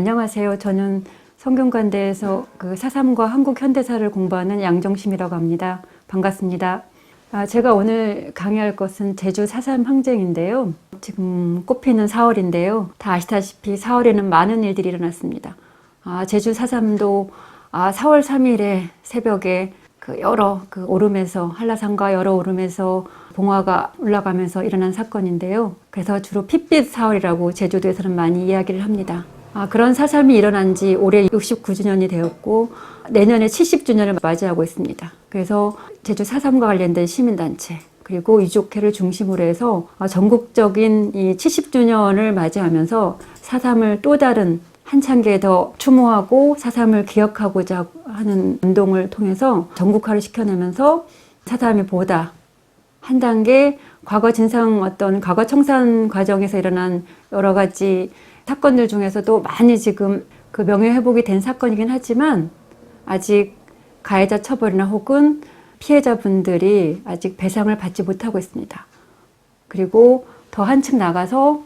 안녕하세요. 저는 성균관대에서 그4.3과 한국 현대사를 공부하는 양정심이라고 합니다. 반갑습니다. 제가 오늘 강의할 것은 제주 4.3 항쟁인데요. 지금 꽃피는 4월인데요. 다 아시다시피 4월에는 많은 일들이 일어났습니다. 제주 4.3도 4월 3일에 새벽에 오름에서 한라산과 여러 오름에서 봉화가 올라가면서 일어난 사건인데요. 그래서 주로 핏빛 4월이라고 제주도에서는 많이 이야기를 합니다. 그런 4.3이 일어난 지 올해 69주년이 되었고 내년에 70주년을 맞이하고 있습니다. 그래서 제주 4.3과 관련된 시민단체 그리고 유족회를 중심으로 해서 전국적인 이 70주년을 맞이하면서 4.3을 또 다른 한 단계 더 추모하고 4.3을 기억하고자 하는 운동을 통해서 전국화를 시켜내면서 4.3이 보다 한 단계 과거 과거 청산 과정에서 일어난 여러 가지 사건들 중에서도 많이 지금 그 명예회복이 된 사건이긴 하지만 아직 가해자 처벌이나 혹은 피해자분들이 아직 배상을 받지 못하고 있습니다. 그리고 더 한층 나가서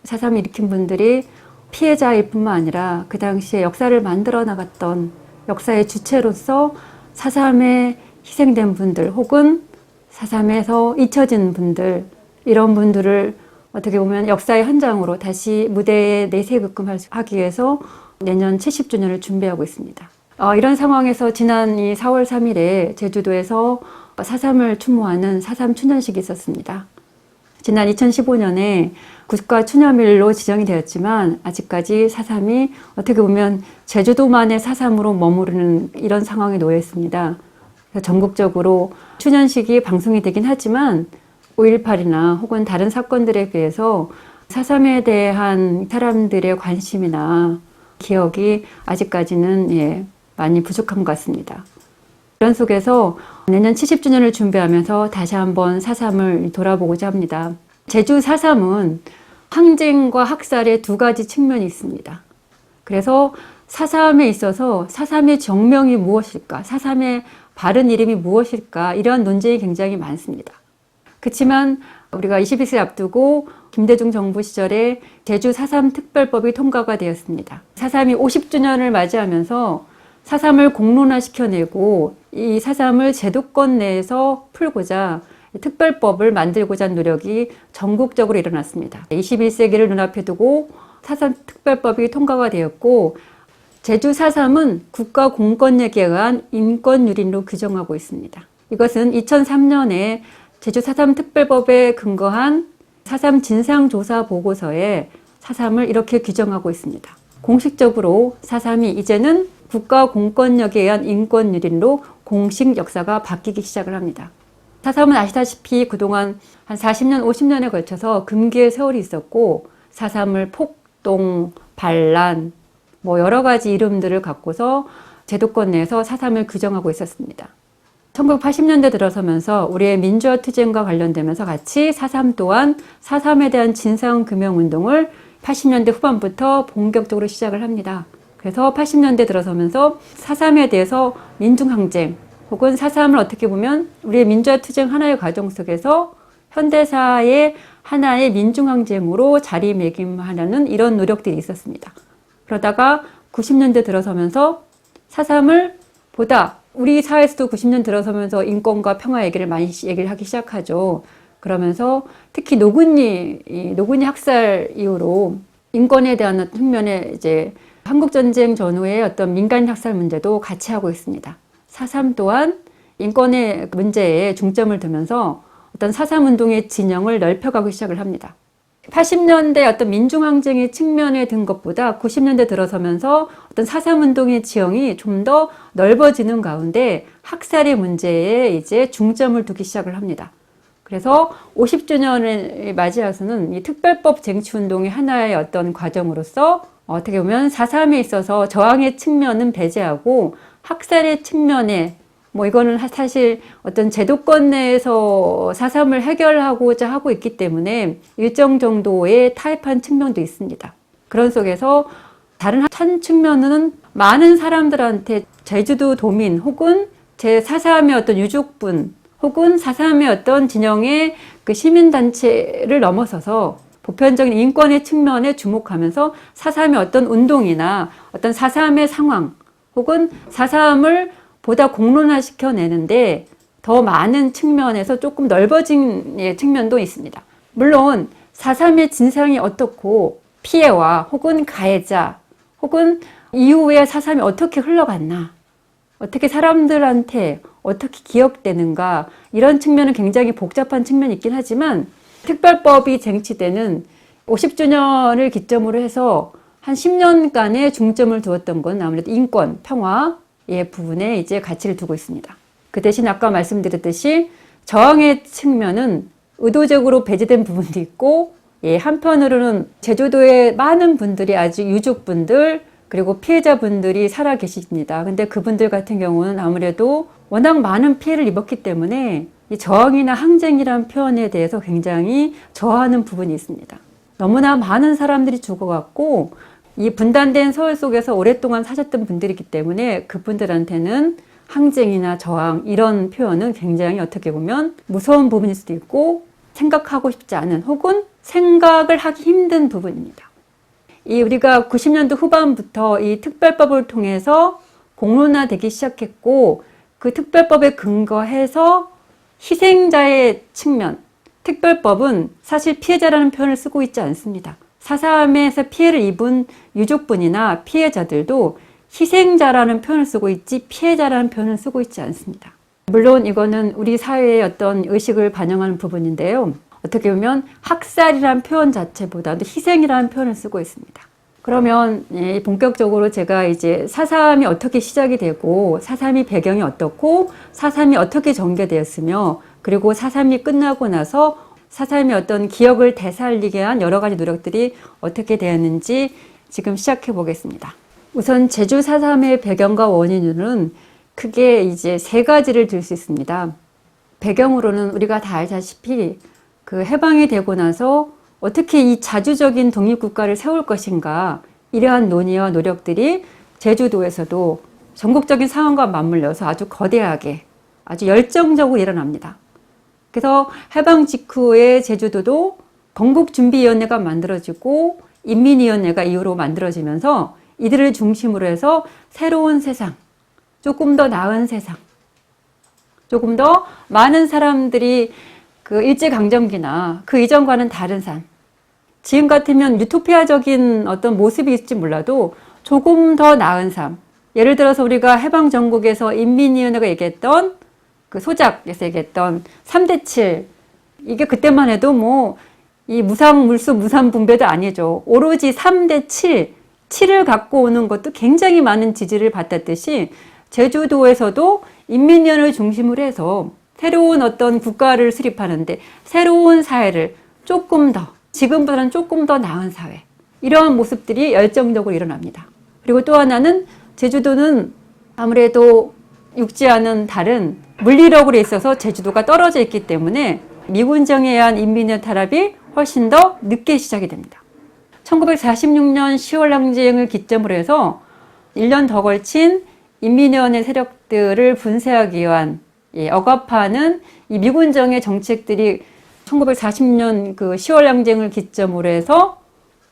4.3 일으킨 분들이 피해자일 뿐만 아니라 그 당시에 역사를 만들어 나갔던 역사의 주체로서 4.3에 희생된 분들 혹은 4.3에서 잊혀진 분들 이런 분들을 어떻게 보면 역사의 현장으로 다시 무대에 내세게끔 하기 위해서 내년 70주년을 준비하고 있습니다. 이런 상황에서 지난 이 4월 3일에 제주도에서 4.3을 추모하는 4.3 추념식이 있었습니다. 지난 2015년에 국가 추념일로 지정이 되었지만 아직까지 4.3이 어떻게 보면 제주도만의 4.3으로 머무르는 이런 상황에 놓여 있습니다. 전국적으로 추념식이 방송이 되긴 하지만 5.18이나 혹은 다른 사건들에 비해서 4.3에 대한 사람들의 관심이나 기억이 아직까지는 많이 부족한 것 같습니다. 그런 속에서 내년 70주년을 준비하면서 다시 한번 4.3을 돌아보고자 합니다. 제주 4.3은 항쟁과 학살의 두 가지 측면이 있습니다. 그래서 4.3에 있어서 4.3의 정명이 무엇일까? 4.3의 바른 이름이 무엇일까? 이러한 논쟁이 굉장히 많습니다. 그렇지만 우리가 21세를 앞두고 김대중 정부 시절에 제주 4.3 특별법이 통과가 되었습니다. 4.3이 50주년을 맞이하면서 4.3을 공론화 시켜내고 이 4.3을 제도권 내에서 풀고자 특별법을 만들고자 하는 노력이 전국적으로 일어났습니다. 21세기를 눈앞에 두고 4.3 특별법이 통과가 되었고 제주 4.3은 국가 공권력에 의한 인권유린으로 규정하고 있습니다. 이것은 2003년에 제주 4.3 특별법에 근거한 4.3 진상조사 보고서에 4.3을 이렇게 규정하고 있습니다. 공식적으로 4.3이 이제는 국가 공권력에 의한 인권유린으로 공식 역사가 바뀌기 시작을 합니다. 4.3은 아시다시피 그동안 한 40년, 50년에 걸쳐서 금기의 세월이 있었고 4.3을 폭동, 반란, 여러 가지 이름들을 갖고서 제도권 내에서 4.3을 규정하고 있었습니다. 1980년대 들어서면서 우리의 민주화 투쟁과 관련되면서 같이 4.3 또한 4.3에 대한 진상규명운동을 80년대 후반부터 본격적으로 시작을 합니다. 그래서 80년대 들어서면서 4.3에 대해서 민중항쟁 혹은 4.3을 어떻게 보면 우리의 민주화 투쟁 하나의 과정 속에서 현대사의 하나의 민중항쟁으로 자리매김하려는 이런 노력들이 있었습니다. 그러다가 90년대 들어서면서 4.3을 보다 우리 사회에서도 90년 들어서면서 인권과 평화 얘기를 많이 얘기를 하기 시작하죠. 그러면서 특히 노근이 학살 이후로 인권에 대한 측면에 이제 한국전쟁 전후의 어떤 민간 학살 문제도 같이 하고 있습니다. 4.3 또한 인권의 문제에 중점을 두면서 어떤 4.3 운동의 진영을 넓혀가기 시작을 합니다. 80년대 어떤 민중항쟁의 측면에 든 것보다 90년대 들어서면서 어떤 4.3 운동의 지형이 좀 더 넓어지는 가운데 학살의 문제에 이제 중점을 두기 시작을 합니다. 그래서 50주년을 맞이해서는 이 특별법 쟁취 운동의 하나의 어떤 과정으로서 어떻게 보면 4.3에 있어서 저항의 측면은 배제하고 학살의 측면에 이거는 사실 어떤 제도권 내에서 4.3을 해결하고자 하고 있기 때문에 일정 정도의 타협한 측면도 있습니다. 그런 속에서 다른 한 측면은 많은 사람들한테 제주도 도민 혹은 제4.3의 어떤 유족분 혹은 4.3의 어떤 진영의 그 시민단체를 넘어서서 보편적인 인권의 측면에 주목하면서 4.3의 어떤 운동이나 어떤 4.3의 상황 혹은 4.3을 보다 공론화시켜내는데 더 많은 측면에서 조금 넓어진 측면도 있습니다. 물론 4.3의 진상이 어떻고 피해와 혹은 가해자 혹은 이후에 4.3이 어떻게 흘러갔나, 어떻게 사람들한테 어떻게 기억되는가, 이런 측면은 굉장히 복잡한 측면이 있긴 하지만 특별법이 쟁취되는 50주년을 기점으로 해서 한 10년간의 중점을 두었던 건 아무래도 인권, 평화의 부분에 이제 가치를 두고 있습니다. 그 대신 아까 말씀드렸듯이 저항의 측면은 의도적으로 배제된 부분도 있고, 한편으로는 제주도의 많은 분들이 아직 유족분들 그리고 피해자분들이 살아 계십니다. 근데 그분들 같은 경우는 아무래도 워낙 많은 피해를 입었기 때문에 이 저항이나 항쟁이라는 표현에 대해서 굉장히 저하는 부분이 있습니다. 너무나 많은 사람들이 죽어갔고 이 분단된 서울 속에서 오랫동안 사셨던 분들이기 때문에 그분들한테는 항쟁이나 저항 이런 표현은 굉장히 어떻게 보면 무서운 부분일 수도 있고 생각하고 싶지 않은 혹은 생각을 하기 힘든 부분입니다. 이 우리가 90년도 후반부터 이 특별법을 통해서 공론화되기 시작했고 그 특별법에 근거해서 희생자의 측면, 특별법은 사실 피해자라는 표현을 쓰고 있지 않습니다. 4.3에서 피해를 입은 유족분이나 피해자들도 희생자라는 표현을 쓰고 있지 피해자라는 표현을 쓰고 있지 않습니다. 물론 이거는 우리 사회의 어떤 의식을 반영하는 부분인데요. 어떻게 보면 학살이라는 표현 자체보다도 희생이라는 표현을 쓰고 있습니다. 그러면 본격적으로 제가 이제 4.3이 어떻게 시작이 되고 4.3이 배경이 어떻고 4.3이 어떻게 전개되었으며 그리고 4.3이 끝나고 나서 4.3의 어떤 기억을 되살리게 한 여러 가지 노력들이 어떻게 되었는지 지금 시작해 보겠습니다. 우선 제주 4.3의 배경과 원인으로는 크게 이제 세 가지를 들 수 있습니다. 배경으로는 우리가 다 알다시피 그 해방이 되고 나서 어떻게 이 자주적인 독립국가를 세울 것인가, 이러한 논의와 노력들이 제주도에서도 전국적인 상황과 맞물려서 아주 거대하게 아주 열정적으로 일어납니다. 그래서 해방 직후에 제주도도 건국준비위원회가 만들어지고 인민위원회가 이후로 만들어지면서 이들을 중심으로 해서 새로운 세상, 조금 더 나은 세상, 조금 더 많은 사람들이 그 일제강점기나 그 이전과는 다른 삶, 지금 같으면 유토피아적인 어떤 모습이 있을지 몰라도 조금 더 나은 삶, 예를 들어서 우리가 해방전국에서 인민위원회가 얘기했던 그 소작에서 얘기했던 3대7, 이게 그때만 해도 뭐 이 무상물수 무산분배도 아니죠. 오로지 3대7, 7을 갖고 오는 것도 굉장히 많은 지지를 받았듯이 제주도에서도 인민위원회를 중심으로 해서 새로운 어떤 국가를 수립하는데 새로운 사회를 조금 더, 지금보다는 조금 더 나은 사회, 이러한 모습들이 열정적으로 일어납니다. 그리고 또 하나는 제주도는 아무래도 육지와는 다른 물리력으로 있어서 제주도가 떨어져 있기 때문에 미군정에 의한 인민의 탄압이 훨씬 더 늦게 시작이 됩니다. 1946년 10월 항쟁을 기점으로 해서 1년 더 걸친 인민위원회 세력들을 분쇄하기 위한 억압하는 이 미군정의 정책들이 1940년 그 10월 항쟁을 기점으로 해서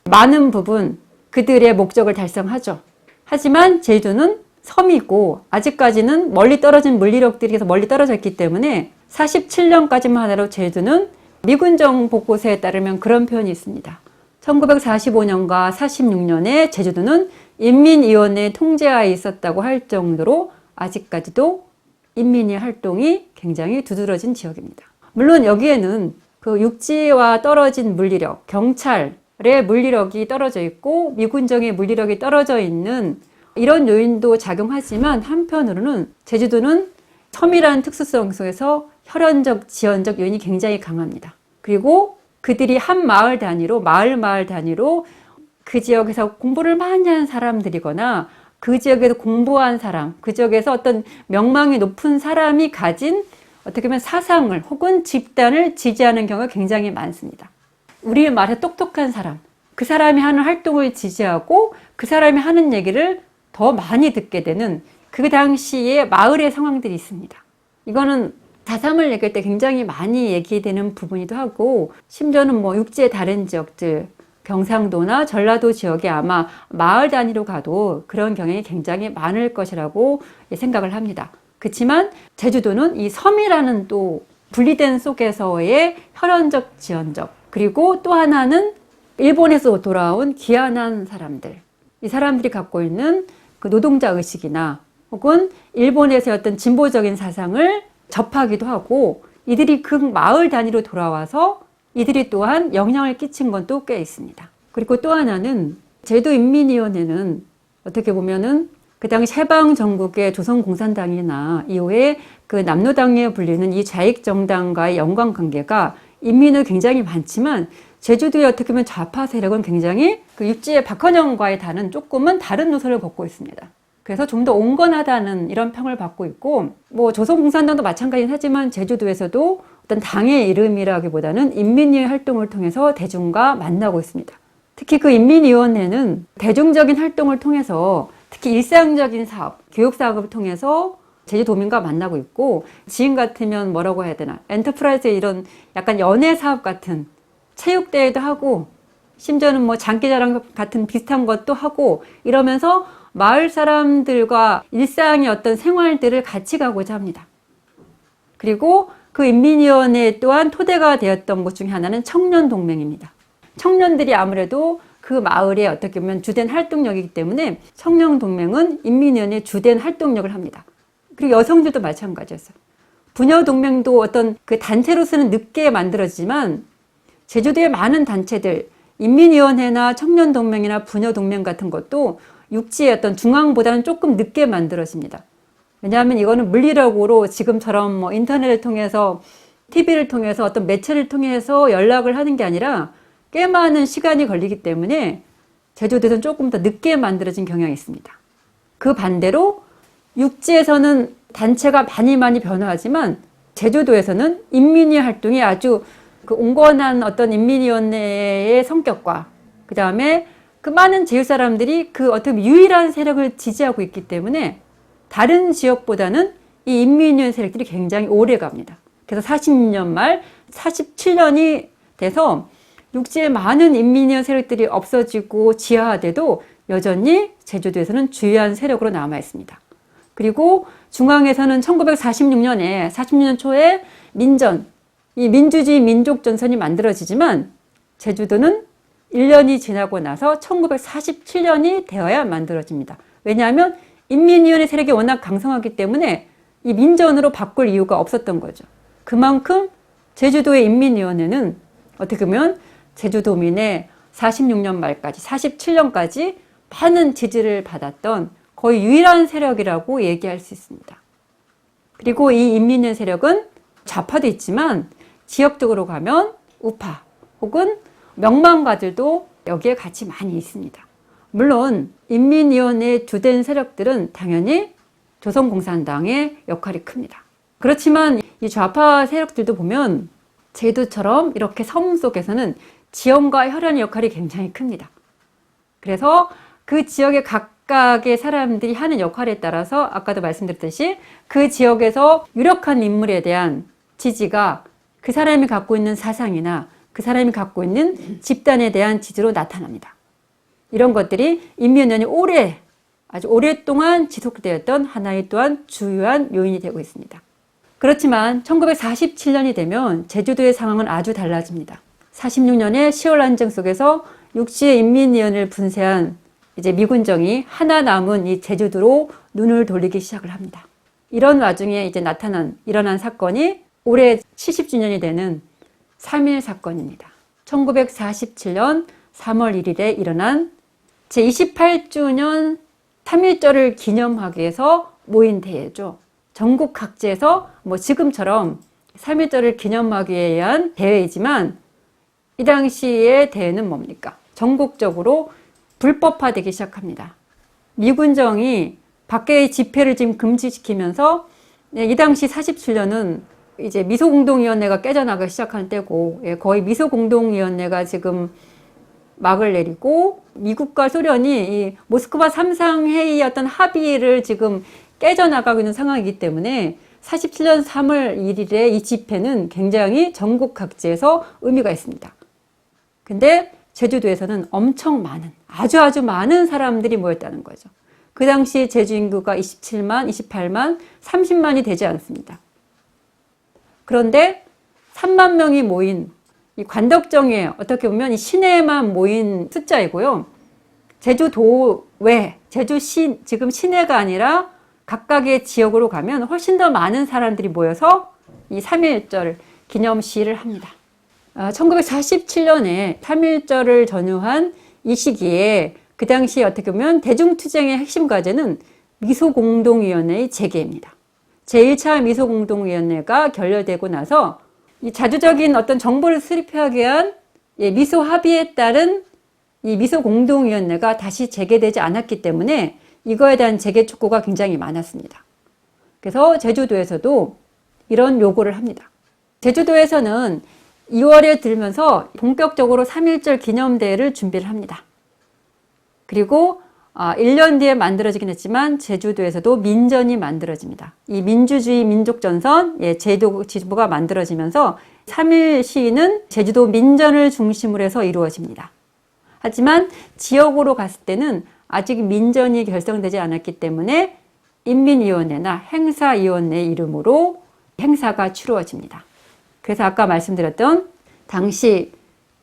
많은 부분 그들의 목적을 달성하죠. 하지만 제주도는 섬이고 아직까지는 멀리 떨어진 물리력들이 멀리 떨어져 있기 때문에 47년까지만 하더라도 제주도는 미군정 복고세에 따르면 그런 표현이 있습니다. 1945년과 46년에 제주도는 인민위원회 통제하에 있었다고 할 정도로 아직까지도 인민위 활동이 굉장히 두드러진 지역입니다. 물론 여기에는 그 육지와 떨어진 물리력, 경찰의 물리력이 떨어져 있고 미군정의 물리력이 떨어져 있는 이런 요인도 작용하지만 한편으로는 제주도는 섬이라는 특수성 속에서 혈연적, 지연적 요인이 굉장히 강합니다. 그리고 그들이 한 마을 단위로, 마을 단위로 그 지역에서 공부를 많이 한 사람들이거나 그 지역에서 공부한 사람, 그 지역에서 어떤 명망이 높은 사람이 가진 어떻게 보면 사상을 혹은 집단을 지지하는 경우가 굉장히 많습니다. 우리 말에 똑똑한 사람, 그 사람이 하는 활동을 지지하고 그 사람이 하는 얘기를 더 많이 듣게 되는 그 당시에 마을의 상황들이 있습니다. 이거는 4.3을 얘기할 때 굉장히 많이 얘기되는 부분이기도 하고, 심지어는 뭐 육지의 다른 지역들, 경상도나 전라도 지역에 아마 마을 단위로 가도 그런 경향이 굉장히 많을 것이라고 생각을 합니다. 그렇지만 제주도는 이 섬이라는 또 분리된 속에서의 혈연적, 지연적, 그리고 또 하나는 일본에서 돌아온 귀환한 사람들, 이 사람들이 갖고 있는 그 노동자 의식이나 혹은 일본에서의 어떤 진보적인 사상을 접하기도 하고, 이들이 그 마을 단위로 돌아와서 이들이 또한 영향을 끼친 건 또 꽤 있습니다. 그리고 또 하나는 제주인민위원회는 어떻게 보면은 그 당시 해방 전국의 조선공산당이나 이후에 그 남로당에 불리는 이 좌익정당과의 연관관계가 인민은 굉장히 많지만, 제주도의 어떻게 보면 좌파 세력은 굉장히 그 육지의 박헌영과의 다른 조금은 다른 노선을 걷고 있습니다. 그래서 좀 더 온건하다는 이런 평을 받고 있고, 뭐 조선공산당도 마찬가지긴 하지만 제주도에서도 어떤 당의 이름이라기보다는 인민위의 활동을 통해서 대중과 만나고 있습니다. 특히 그 인민위원회는 대중적인 활동을 통해서 특히 일상적인 사업, 교육 사업을 통해서 제주도민과 만나고 있고, 지금 같으면 뭐라고 해야 되나, 엔터프라이즈의 이런 약간 연예 사업 같은 체육대회도 하고, 심지어는 뭐 장기자랑 같은 비슷한 것도 하고 이러면서 마을 사람들과 일상의 어떤 생활들을 같이 가고자 합니다. 그리고 그 인민위원회 또한 토대가 되었던 것 중에 하나는 청년동맹입니다. 청년들이 아무래도 그 마을에 어떻게 보면 주된 활동력이기 때문에 청년동맹은 인민위원회의 주된 활동력을 합니다. 그리고 여성들도 마찬가지였어요. 부녀동맹도 어떤 그 단체로서는 늦게 만들어지지만 제주도의 많은 단체들, 인민위원회나 청년동맹이나 부녀동맹 같은 것도 육지의 어떤 중앙보다는 조금 늦게 만들어집니다. 왜냐하면 이거는 물리력으로 지금처럼 뭐 인터넷을 통해서, TV를 통해서 어떤 매체를 통해서 연락을 하는 게 아니라 꽤 많은 시간이 걸리기 때문에 제주도에서는 조금 더 늦게 만들어진 경향이 있습니다. 그 반대로 육지에서는 단체가 많이 변화하지만 제주도에서는 인민위 활동이 아주 그 온건한 어떤 인민위원회의 성격과 그 다음에 그 많은 제주 사람들이 그 어떻게 유일한 세력을 지지하고 있기 때문에 다른 지역보다는 이 인민위원회 세력들이 굉장히 오래 갑니다. 그래서 40년 말 47년이 돼서 육지의 많은 인민위원회 세력들이 없어지고 지하화돼도 여전히 제주도에서는 주요한 세력으로 남아 있습니다. 그리고 중앙에서는 1946년에 46년 초에 민전, 이 민주주의 민족전선이 만들어지지만 제주도는 1년이 지나고 나서 1947년이 되어야 만들어집니다. 왜냐하면 인민위원회 세력이 워낙 강성하기 때문에 이 민전으로 바꿀 이유가 없었던 거죠. 그만큼 제주도의 인민위원회는 어떻게 보면 제주도민의 46년 말까지, 47년까지 많은 지지를 받았던 거의 유일한 세력이라고 얘기할 수 있습니다. 그리고 이 인민위원회 세력은 좌파도 있지만 지역적으로 가면 우파 혹은 명망가들도 여기에 같이 많이 있습니다. 물론 인민위원회의 주된 세력들은 당연히 조선공산당의 역할이 큽니다. 그렇지만 이 좌파 세력들도 보면 제주도처럼 이렇게 섬 속에서는 지형과 혈연의 역할이 굉장히 큽니다. 그래서 그 지역의 각각의 사람들이 하는 역할에 따라서 아까도 말씀드렸듯이 그 지역에서 유력한 인물에 대한 지지가 그 사람이 갖고 있는 사상이나 그 사람이 갖고 있는 집단에 대한 지지로 나타납니다. 이런 것들이 인민위원회 아주 오랫동안 지속되었던 하나의 또한 주요한 요인이 되고 있습니다. 그렇지만 1947년이 되면 제주도의 상황은 아주 달라집니다. 46년의 10월 항쟁 속에서 육지의 인민위원회를 분쇄한 이제 미군정이 하나 남은 이 제주도로 눈을 돌리기 시작을 합니다. 이런 와중에 이제 일어난 사건이 올해 70주년이 되는 3.1 사건입니다. 1947년 3월 1일에 일어난 제28주년 3.1절을 기념하기 위해서 모인 대회죠. 전국 각지에서 뭐 지금처럼 3.1절을 기념하기 위한 대회이지만 이 당시의 대회는 뭡니까? 전국적으로 불법화되기 시작합니다. 미군정이 밖의 집회를 지금 금지시키면서 이 당시 47년은 이제 미소공동위원회가 깨져나가기 시작한 때고, 거의 미소공동위원회가 지금 막을 내리고 미국과 소련이 이 모스크바 3상 회의의 어떤 합의를 지금 깨져나가고 있는 상황이기 때문에 47년 3월 1일에 이 집회는 굉장히 전국 각지에서 의미가 있습니다. 근데 제주도에서는 엄청 많은, 아주 많은 사람들이 모였다는 거죠. 그 당시 제주 인구가 27만, 28만, 30만이 되지 않습니다. 그런데 3만 명이 모인 이 관덕정에 어떻게 보면 이 시내에만 모인 숫자이고요. 제주도 외, 제주시, 지금 시내가 아니라 각각의 지역으로 가면 훨씬 더 많은 사람들이 모여서 이 3.1절 기념 시위를 합니다. 1947년에 3.1절을 전후한 이 시기에 그 당시에 어떻게 보면 대중투쟁의 핵심 과제는 미소공동위원회의 재개입니다. 제1차 미소공동위원회가 결렬되고 나서 이 자주적인 어떤 정보를 수립하기 위한 미소 합의에 따른 이 미소공동위원회가 다시 재개되지 않았기 때문에 이거에 대한 재개 촉구가 굉장히 많았습니다. 그래서 제주도에서도 이런 요구를 합니다. 제주도에서는 2월에 들면서 본격적으로 3.1절 기념대회를 준비를 합니다. 그리고 1년 뒤에 만들어지긴 했지만 제주도에서도 민전이 만들어집니다. 이 민주주의 민족전선 제도 지부가 만들어지면서 3.1 시위는 제주도 민전을 중심으로 해서 이루어집니다. 하지만 지역으로 갔을 때는 아직 민전이 결성되지 않았기 때문에 인민위원회나 행사위원회 이름으로 행사가 치루어집니다. 그래서 아까 말씀드렸던 당시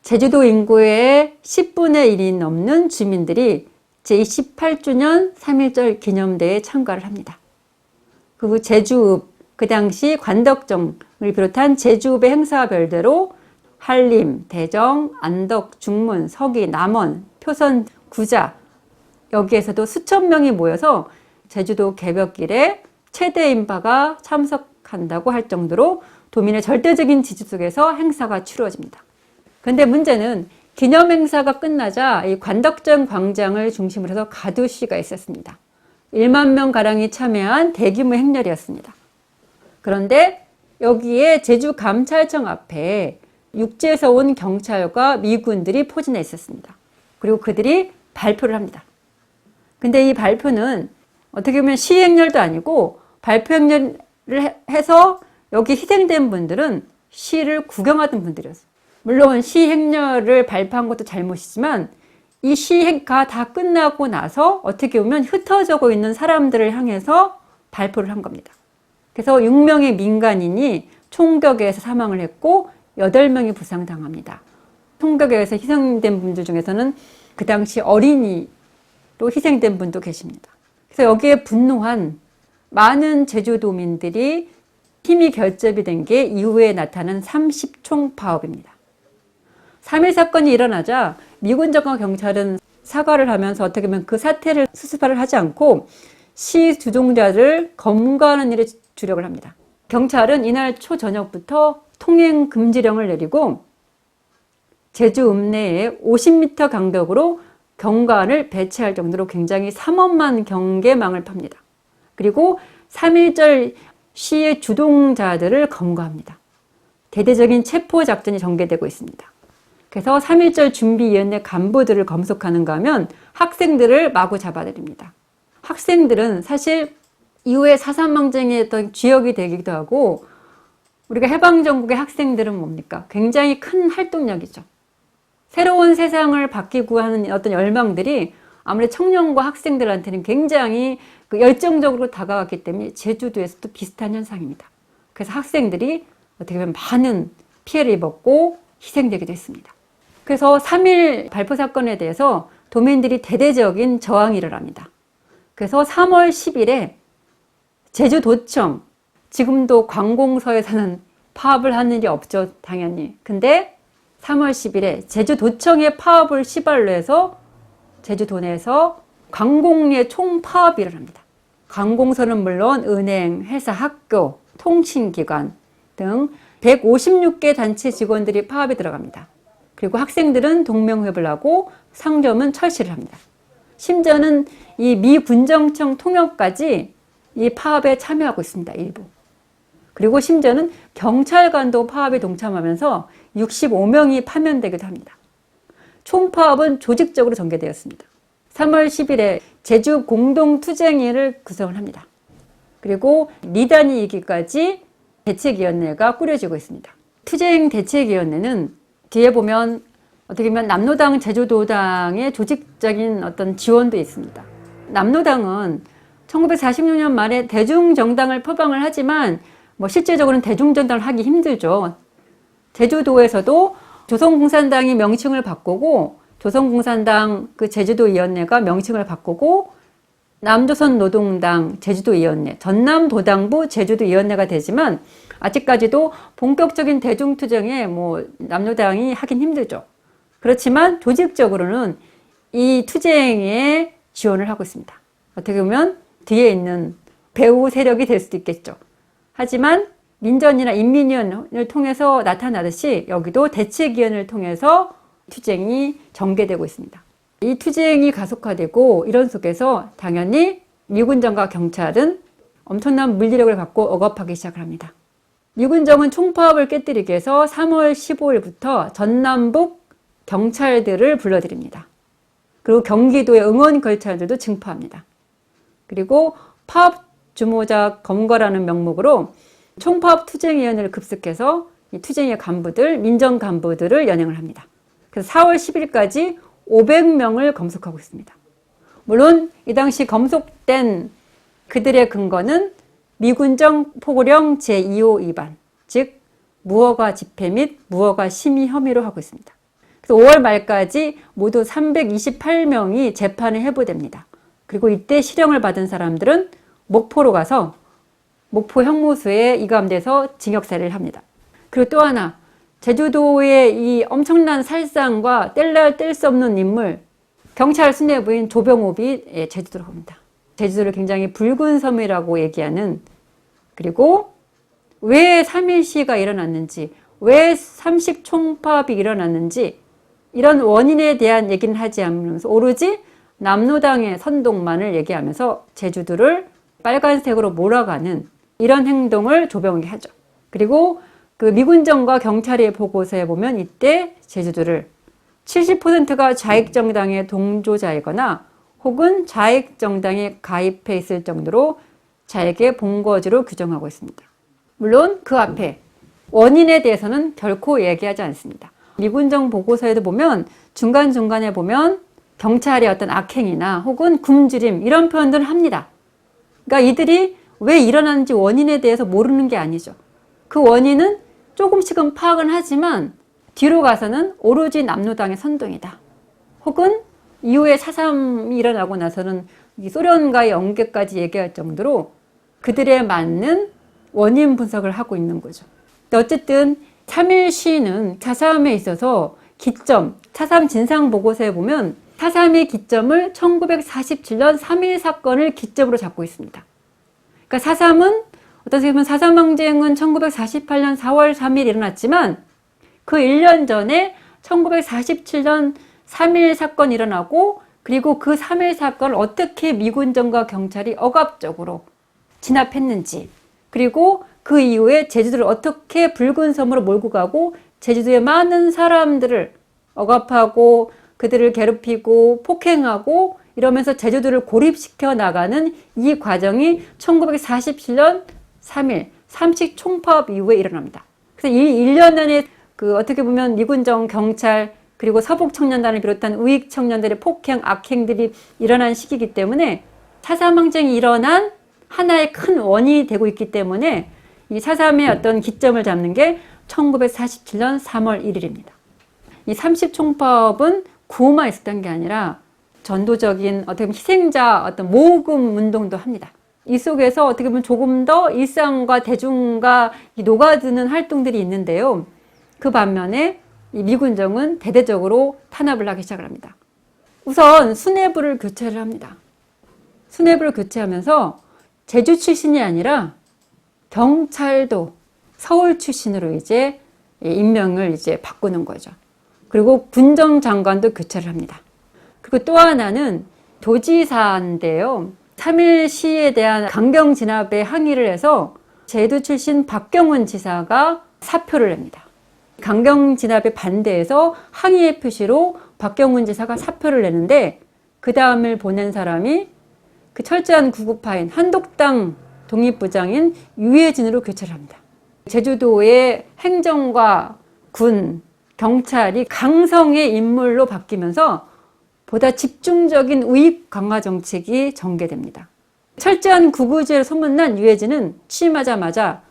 제주도 인구의 10분의 1이 넘는 주민들이 제28주년 3.1절 기념대회에 참가를 합니다. 그리고 제주읍, 그 당시 관덕정을 비롯한 제주읍의 행사와 별대로 한림, 대정, 안덕, 중문, 서기, 남원, 표선, 구자 여기에서도 수천 명이 모여서 제주도 개벽길에 최대 인파가 참석한다고 할 정도로 도민의 절대적인 지지 속에서 행사가 치루어집니다. 그런데 문제는 기념 행사가 끝나자 이 관덕정 광장을 중심으로 해서 가두시가 있었습니다. 1만 명 가량이 참여한 대규모 행렬이었습니다. 그런데 여기에 제주 감찰청 앞에 육지에서 온 경찰과 미군들이 포진해 있었습니다. 그리고 그들이 발표를 합니다. 근데 이 발표는 어떻게 보면 시행렬도 아니고 발표 행렬을 해서 여기 희생된 분들은 시를 구경하던 분들이었어요. 물론 시행렬을 발표한 것도 잘못이지만 이 시가 다 끝나고 나서 어떻게 보면 흩어져 있는 사람들을 향해서 발표를 한 겁니다. 그래서 6명의 민간인이 총격에 의해서 사망을 했고 8명이 부상당합니다. 총격에 의해서 희생된 분들 중에서는 그 당시 어린이로 희생된 분도 계십니다. 그래서 여기에 분노한 많은 제주도민들이 힘이 결집이 된 게 이후에 나타난 30총 파업입니다. 3.1 사건이 일어나자 미군 정권 경찰은 사과를 하면서 어떻게 보면 그 사태를 수습을 하지 않고 시 주동자를 검거하는 일에 주력을 합니다. 경찰은 이날 초저녁부터 통행 금지령을 내리고 제주 읍내에 50m 간격으로 경관을 배치할 정도로 굉장히 삼엄한 경계망을 팝니다. 그리고 3.1절 시의 주동자들을 검거합니다. 대대적인 체포 작전이 전개되고 있습니다. 그래서 3.1절 준비위원회 간부들을 검속하는가 하면 학생들을 마구 잡아들입니다. 학생들은 사실 이후에 4.3 항쟁의 어떤 주역이 되기도 하고 우리가 해방전국의 학생들은 뭡니까? 굉장히 큰 활동력이죠. 새로운 세상을 바뀌고 하는 어떤 열망들이 아무래도 청년과 학생들한테는 굉장히 열정적으로 다가왔기 때문에 제주도에서도 비슷한 현상입니다. 그래서 학생들이 어떻게 보면 많은 피해를 입었고 희생되기도 했습니다. 그래서 3.1 발포 사건에 대해서 도민들이 대대적인 저항이 일어납니다. 그래서 3월 10일에 제주도청, 지금도 관공서에서는 파업을 하는 일이 없죠, 당연히. 근데 3월 10일에 제주도청의 파업을 시발로 해서 제주도 내에서 관공의 총파업이 일어납니다. 관공서는 물론 은행, 회사, 학교, 통신기관 등 156개 단체 직원들이 파업에 들어갑니다. 그리고 학생들은 동명회의를 하고 상점은 철시를 합니다. 심지어는 이 미군정청 통역까지 이 파업에 참여하고 있습니다. 일부. 그리고 심지어는 경찰관도 파업에 동참하면서 65명이 파면되기도 합니다. 총파업은 조직적으로 전개되었습니다. 3월 10일에 제주 공동투쟁위를 구성을 합니다. 그리고 리단이2기까지 대책위원회가 꾸려지고 있습니다. 투쟁 대책위원회는 뒤에 보면 어떻게 보면 남로당, 제주도당의 조직적인 어떤 지원도 있습니다. 남로당은 1946년 말에 대중정당을 표방을 하지만 실제적으로는 대중정당을 하기 힘들죠. 제주도에서도 조선공산당이 명칭을 바꾸고 조선공산당 그 제주도위원회가 명칭을 바꾸고 남조선노동당 제주도위원회, 전남도당부 제주도위원회가 되지만 아직까지도 본격적인 대중투쟁에 남로당이 하긴 힘들죠. 그렇지만 조직적으로는 이 투쟁에 지원을 하고 있습니다. 어떻게 보면 뒤에 있는 배후 세력이 될 수도 있겠죠. 하지만 민전이나 인민위원회를 통해서 나타나듯이 여기도 대책위원회를 통해서 투쟁이 전개되고 있습니다. 이 투쟁이 가속화되고 이런 속에서 당연히 미군정과 경찰은 엄청난 물리력을 갖고 억압하기 시작을 합니다. 미군정은 총파업을 깨뜨리기 위해서 3월 15일부터 전남북 경찰들을 불러들입니다. 그리고 경기도의 응원걸찰들도 증파합니다. 그리고 파업 주모자 검거라는 명목으로 총파업 투쟁위원회를 급습해서 이 투쟁의 간부들, 민정 간부들을 연행을 합니다. 그래서 4월 10일까지 500명을 검속하고 있습니다. 물론 이 당시 검속된 그들의 근거는 미군정 포고령 제2호 위반, 즉 무허가 집회 및 무허가 심의 혐의로 하고 있습니다. 그래서 5월 말까지 모두 328명이 재판에 회부됩니다. 그리고 이때 실형을 받은 사람들은 목포로 가서 목포 형무소에 이감돼서 징역살이를 합니다. 그리고 또 하나, 제주도의 이 엄청난 살상과 뗄래야 뗄 수 없는 인물, 경찰 수뇌부인 조병옥이 제주도로 옵니다. 제주도를 굉장히 붉은 섬이라고 얘기하는, 그리고 왜 3.1 시위가 일어났는지, 왜 삼식총파업이 일어났는지 이런 원인에 대한 얘기는 하지 않으면서 오로지 남로당의 선동만을 얘기하면서 제주도를 빨간색으로 몰아가는 이런 행동을 조병옥이 하죠. 그리고 그 미군정과 경찰의 보고서에 보면 이때 제주도를 70%가 좌익정당의 동조자이거나 혹은 좌익정당에 가입해 있을 정도로 좌익의 본거지로 규정하고 있습니다. 물론 그 앞에 원인에 대해서는 결코 얘기하지 않습니다. 미군정 보고서에도 보면 중간중간에 보면 경찰의 어떤 악행이나 혹은 굶주림 이런 표현들을 합니다. 그러니까 이들이 왜 일어나는지 원인에 대해서 모르는 게 아니죠. 그 원인은 조금씩은 파악은 하지만 뒤로 가서는 오로지 남로당의 선동이다. 혹은 이후에 4.3이 일어나고 나서는 소련과의 연계까지 얘기할 정도로 그들에 맞는 원인 분석을 하고 있는 거죠. 어쨌든 3.1 시위는 4.3에 있어서 기점, 4.3 진상보고서에 보면 4.3의 기점을 1947년 3.1 사건을 기점으로 잡고 있습니다. 그러니까 4.3은 어떻게 보면 4.3 항쟁은 1948년 4월 3일 일어났지만 그 1년 전에 1947년 3.1 사건이 일어나고 그리고 그 3.1 사건을 어떻게 미군정과 경찰이 억압적으로 진압했는지 그리고 그 이후에 제주도를 어떻게 붉은 섬으로 몰고 가고 제주도의 많은 사람들을 억압하고 그들을 괴롭히고 폭행하고 이러면서 제주도를 고립시켜 나가는 이 과정이 1947년 3.1 삼식 총파업 이후에 일어납니다. 그래서 이 1년 안에 그 어떻게 보면 미군정, 경찰 그리고 서북청년단을 비롯한 우익청년들의 폭행, 악행들이 일어난 시기이기 때문에 4.3 항쟁이 일어난 하나의 큰 원인이 되고 있기 때문에 이 4.3의 어떤 기점을 잡는 게 1947년 3월 1일입니다. 이 삼식총파업은 구호만 있었던 게 아니라 전도적인 어떻게 보면 희생자 어떤 모금 운동도 합니다. 이 속에서 어떻게 보면 조금 더 일상과 대중과 녹아드는 활동들이 있는데요. 그 반면에 이 미군정은 대대적으로 탄압을 하기 시작을 합니다. 우선 수뇌부를 교체를 합니다. 수뇌부를 교체하면서 제주 출신이 아니라 경찰도 서울 출신으로 이제 임명을 이제 바꾸는 거죠. 그리고 군정장관도 교체를 합니다. 그리고 또 하나는 도지사인데요. 3.1 시위에 대한 강경 진압에 항의를 해서 제주 출신 박경훈 지사가 사표를 냅니다. 강경 진압에 반대해서 항의의 표시로 박경훈 지사가 사표를 내는데 그 다음을 보낸 사람이 그 철저한 구구파인 한독당 독립부장인 유해진으로 교체를 합니다. 제주도의 행정과 군, 경찰이 강성의 인물로 바뀌면서 보다 집중적인 우익 강화 정책이 전개됩니다. 철저한 구구제로 소문난 유해진은 취임하자마자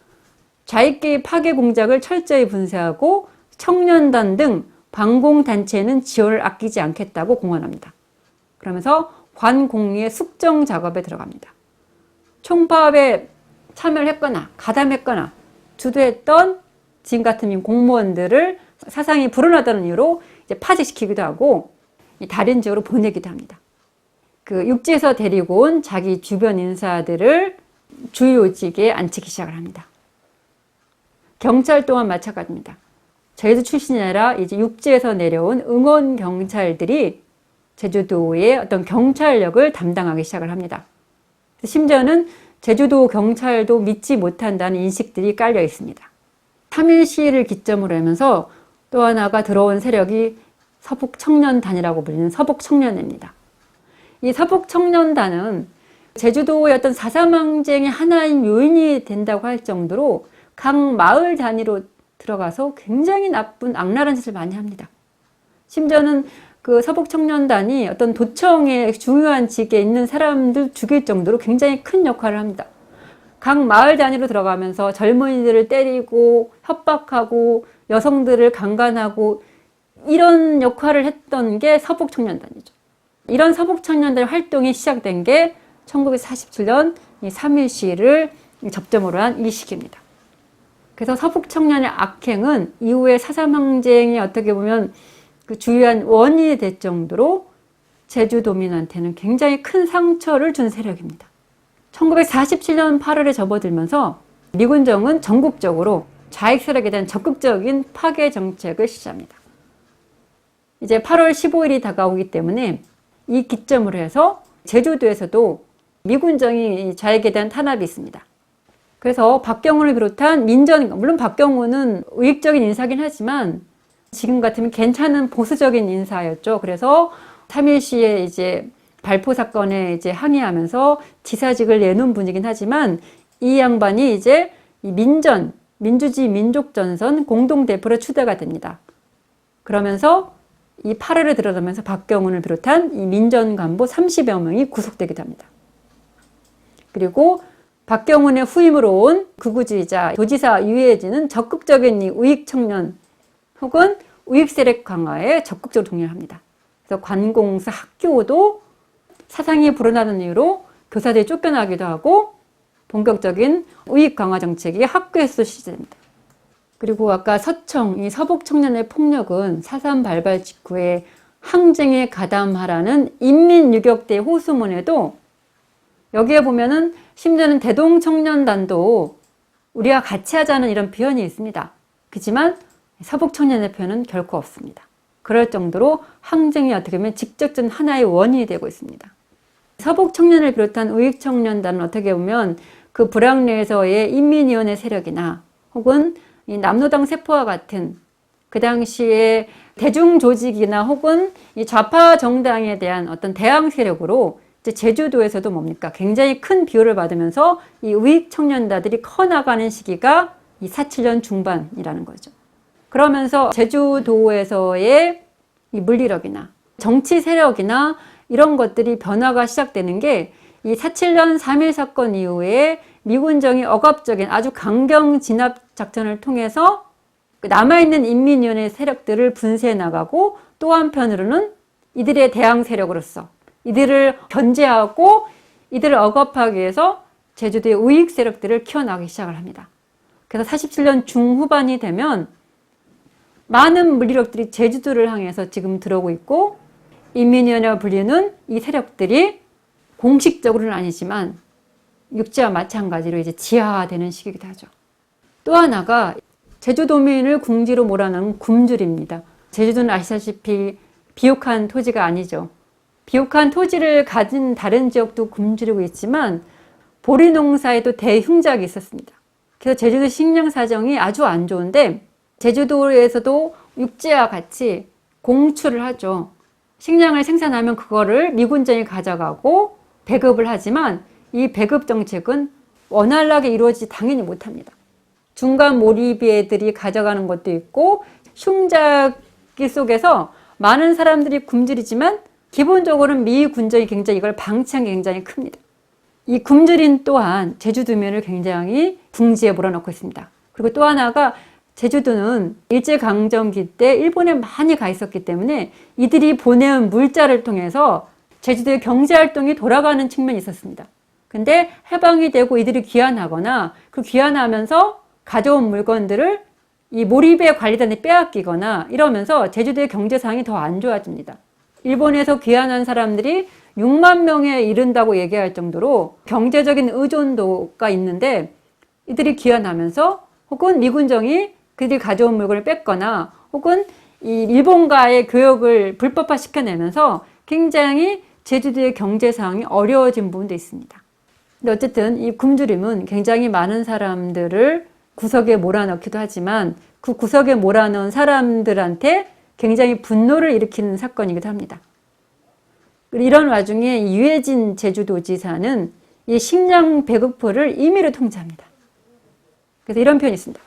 좌익계의 파괴 공작을 철저히 분쇄하고 청년단 등 반공단체에는 지원을 아끼지 않겠다고 공언합니다. 그러면서 관공리의 숙정 작업에 들어갑니다. 총파업에 참여를 했거나 가담했거나 주도했던 지금 같은 공무원들을 사상이 불온하다는 이유로 이제 파직시키기도 하고 다른 지역으로 보내기도 합니다. 그 육지에서 데리고 온 자기 주변 인사들을 주요직에 앉히기 시작을 합니다. 경찰 또한 마찬가지입니다. 제주 출신이 아니라 이제 육지에서 내려온 응원 경찰들이 제주도의 어떤 경찰력을 담당하기 시작을 합니다. 심지어는 제주도 경찰도 믿지 못한다는 인식들이 깔려 있습니다. 3.1 시위를 기점으로 하면서 또 하나가 들어온 세력이 서북청년단이라고 불리는 서북청년회입니다. 이 서북청년단은 제주도의 어떤 4.3 항쟁의 하나인 요인이 된다고 할 정도로 각 마을 단위로 들어가서 굉장히 나쁜 악랄한 짓을 많이 합니다. 심지어는 그 서북청년단이 어떤 도청의 중요한 직에 있는 사람들 죽일 정도로 굉장히 큰 역할을 합니다. 각 마을 단위로 들어가면서 젊은이들을 때리고 협박하고 여성들을 강간하고 이런 역할을 했던 게 서북청년단이죠. 이런 서북청년단 활동이 시작된 게 1947년 3.1 시위를 접점으로 한 이 시기입니다. 그래서 서북청년의 악행은 이후에 4.3 항쟁이 어떻게 보면 그 주요한 원인이 될 정도로 제주도민한테는 굉장히 큰 상처를 준 세력입니다. 1947년 8월에 접어들면서 미군정은 전국적으로 좌익 세력에 대한 적극적인 파괴 정책을 실시합니다. 이제 8월 15일이 다가오기 때문에 이 기점으로 해서 제주도에서도 미군정이 좌익에 대한 탄압이 있습니다. 그래서 박경훈을 비롯한 민전, 물론 박경훈은 우익적인 인사긴 하지만 지금 같으면 괜찮은 보수적인 인사였죠. 그래서 3.1 시에 이제 발포 사건에 이제 항의하면서 지사직을 내놓은 분이긴 하지만 이 양반이 이제 이 민전, 민주주의 민족전선 공동대표로 추대가 됩니다. 그러면서 이 8월에 들어가면서 박경훈을 비롯한 이 민전 간부 30여 명이 구속되기도 합니다. 그리고 박경훈의 후임으로 온 극우주의자 도지사 유해진은 적극적인 이 우익 청년 혹은 우익 세력 강화에 적극적으로 동의를 합니다. 그래서 관공서 학교도 사상이 불온하는 이유로 교사들이 쫓겨나기도 하고 본격적인 우익 강화 정책이 학교에서 시작됩니다. 그리고 아까 서청, 이 서북 청년의 폭력은 4.3 발발 직후에 항쟁에 가담하라는 인민유격대 호소문에도 여기에 보면은 심지어는 대동청년단도 우리와 같이 하자는 이런 표현이 있습니다. 그렇지만 서북청년의 표현은 결코 없습니다. 그럴 정도로 항쟁이 어떻게 보면 직접적인 하나의 원인이 되고 있습니다. 서북청년을 비롯한 우익청년단은 어떻게 보면 그 불황내에서의 인민위원회 세력이나 혹은 이 남로당 세포와 같은 그 당시에 대중조직이나 혹은 이 좌파 정당에 대한 어떤 대항 세력으로 이제 제주도에서도 뭡니까? 굉장히 큰 비호를 받으면서 이 우익 청년단들이 커나가는 시기가 이 4.7년 중반이라는 거죠. 그러면서 제주도에서의 이 물리력이나 정치 세력이나 이런 것들이 변화가 시작되는 게 이 4.7년 3.1 사건 이후에 미군정이 억압적인 아주 강경 진압 작전을 통해서 남아있는 인민위원회 세력들을 분쇄해 나가고 또 한편으로는 이들의 대항 세력으로서 이들을 견제하고 이들을 억압하기 위해서 제주도의 우익 세력들을 키워나가기 시작을 합니다. 그래서 47년 중후반이 되면 많은 물리력들이 제주도를 향해서 지금 들어오고 있고 인민위원회와 불리는 이 세력들이 공식적으로는 아니지만 육지와 마찬가지로 이제 지하화되는 시기이기도 하죠. 또 하나가 제주도민을 궁지로 몰아넣은 굶주리입니다. 제주도는 아시다시피 비옥한 토지가 아니죠. 비옥한 토지를 가진 다른 지역도 굶주리고 있지만 보리 농사에도 대흉작이 있었습니다. 그래서 제주도 식량 사정이 아주 안 좋은데 제주도에서도 육지와 같이 공출을 하죠. 식량을 생산하면 그거를 미군정이 가져가고 배급을 하지만 이 배급 정책은 원활하게 이루어지지 당연히 못합니다. 중간 몰입애들이 가져가는 것도 있고 흉작기 속에서 많은 사람들이 굶주리지만 기본적으로는 미군정이 굉장히 이걸 방치한 게 굉장히 큽니다. 이 굶주림 또한 제주도민을 굉장히 궁지에 몰아넣고 있습니다. 그리고 또 하나가 제주도는 일제강점기 때 일본에 많이 가 있었기 때문에 이들이 보내온 물자를 통해서 제주도의 경제활동이 돌아가는 측면이 있었습니다. 근데 해방이 되고 이들이 귀환하거나 그 귀환하면서 가져온 물건들을 이 몰입의 관리단에 빼앗기거나 이러면서 제주도의 경제 상황이 더 안 좋아집니다. 일본에서 귀환한 사람들이 6만 명에 이른다고 얘기할 정도로 경제적인 의존도가 있는데 이들이 귀환하면서 혹은 미군정이 그들이 가져온 물건을 뺐거나 혹은 이 일본과의 교역을 불법화 시켜내면서 굉장히 제주도의 경제 상황이 어려워진 부분도 있습니다. 근데 어쨌든 이 굶주림은 굉장히 많은 사람들을 구석에 몰아넣기도 하지만 그 구석에 몰아넣은 사람들한테 굉장히 분노를 일으키는 사건이기도 합니다. 이런 와중에 유해진 제주도지사는 이 식량 배급포를 임의로 통제합니다. 그래서 이런 표현이 있습니다.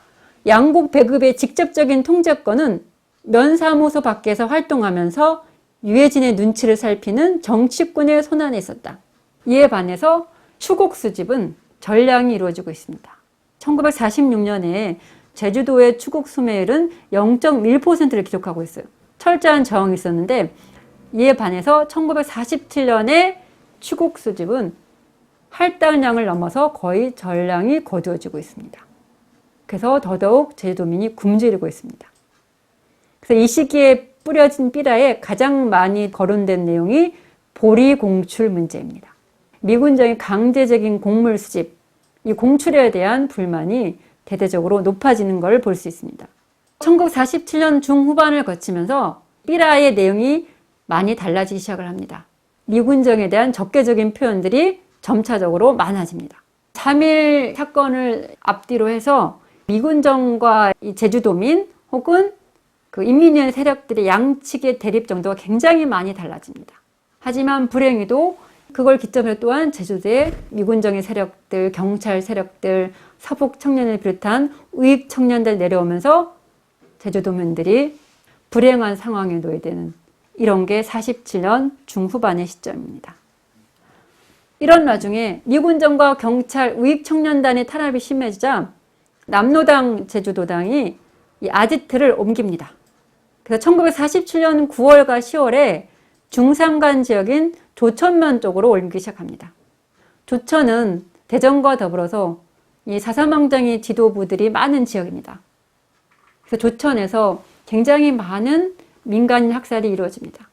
양국 배급의 직접적인 통제권은 면사무소 밖에서 활동하면서 유해진의 눈치를 살피는 정치꾼의 손안에 있었다. 이에 반해서 추곡 수집은 전량이 이루어지고 있습니다. 1946년에 제주도의 추곡 수매율은 0.1%를 기록하고 있어요. 철저한 저항이 있었는데 이에 반해서 1947년에 추곡 수집은 할당량을 넘어서 거의 전량이 거두어지고 있습니다. 그래서 더더욱 제주도민이 굶주리고 있습니다. 그래서 이 시기에 뿌려진 삐라에 가장 많이 거론된 내용이 보리 공출 문제입니다. 미군정의 강제적인 곡물 수집, 이 공출에 대한 불만이 대대적으로 높아지는 걸 볼 수 있습니다. 1947년 중후반을 거치면서 삐라의 내용이 많이 달라지기 시작을 합니다. 미군정에 대한 적개적인 표현들이 점차적으로 많아집니다. 3.1 사건을 앞뒤로 해서 미군정과 이 제주도민 혹은 그 인민위원 세력들의 양측의 대립 정도가 굉장히 많이 달라집니다. 하지만 불행히도 그걸 기점으로 또한 제주도의 미군정의 세력들, 경찰 세력들, 서북 청년을 비롯한 우익 청년들 내려오면서 제주도민들이 불행한 상황에 놓게 되는 이런 게 47년 중후반의 시점입니다. 이런 와중에 미군정과 경찰 우익 청년단의 탄압이 심해지자 남로당 제주도당이 이 아지트를 옮깁니다. 그래서 1947년 9월과 10월에 중산간 지역인 조천면 쪽으로 옮기기 시작합니다. 조천은 대전과 더불어서 이 사사망정의 지도부들이 많은 지역입니다. 그래서 조천에서 굉장히 많은 민간인 학살이 이루어집니다.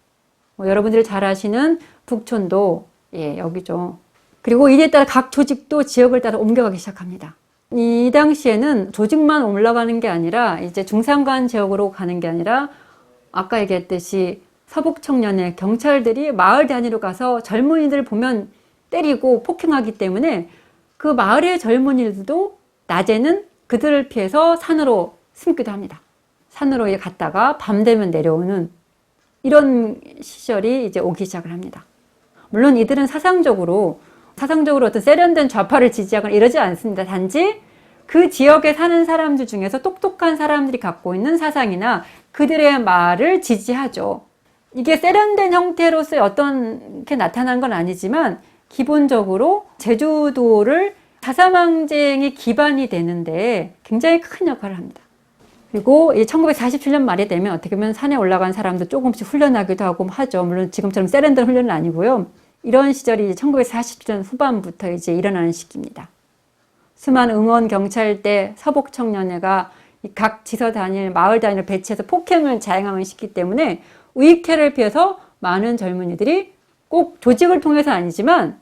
여러분들이 잘 아시는 북촌도 여기죠. 그리고 이에 따라 각 조직도 지역을 따라 옮겨가기 시작합니다. 이 당시에는 조직만 올라가는 게 아니라 이제 중산간 지역으로 가는 게 아니라 아까 얘기했듯이 서북 청년의 경찰들이 마을 단위로 가서 젊은이들 보면 때리고 폭행하기 때문에 그 마을의 젊은이들도 낮에는 그들을 피해서 산으로 숨기도 합니다. 산으로 갔다가 밤 되면 내려오는 이런 시절이 이제 오기 시작을 합니다. 물론 이들은 사상적으로 어떤 세련된 좌파를 지지하거나 이러지 않습니다. 단지 그 지역에 사는 사람들 중에서 똑똑한 사람들이 갖고 있는 사상이나 그들의 말을 지지하죠. 이게 세련된 형태로서의 어떤 게 나타난 건 아니지만 기본적으로 제주도를 사사망쟁이 기반이 되는데 굉장히 큰 역할을 합니다. 그리고 1947년 말이 되면 어떻게 보면 산에 올라간 사람도 조금씩 훈련하기도 하고 하죠. 물론 지금처럼 세련된 훈련은 아니고요. 이런 시절이 1947년 후반부터 이제 일어나는 시기입니다. 수많은 응원 경찰대 서북 청년회가 각 지서 단위를 마을 단위로 배치해서 폭행을 자행하는 시기 때문에 우익회를 피해서 많은 젊은이들이 꼭 조직을 통해서 아니지만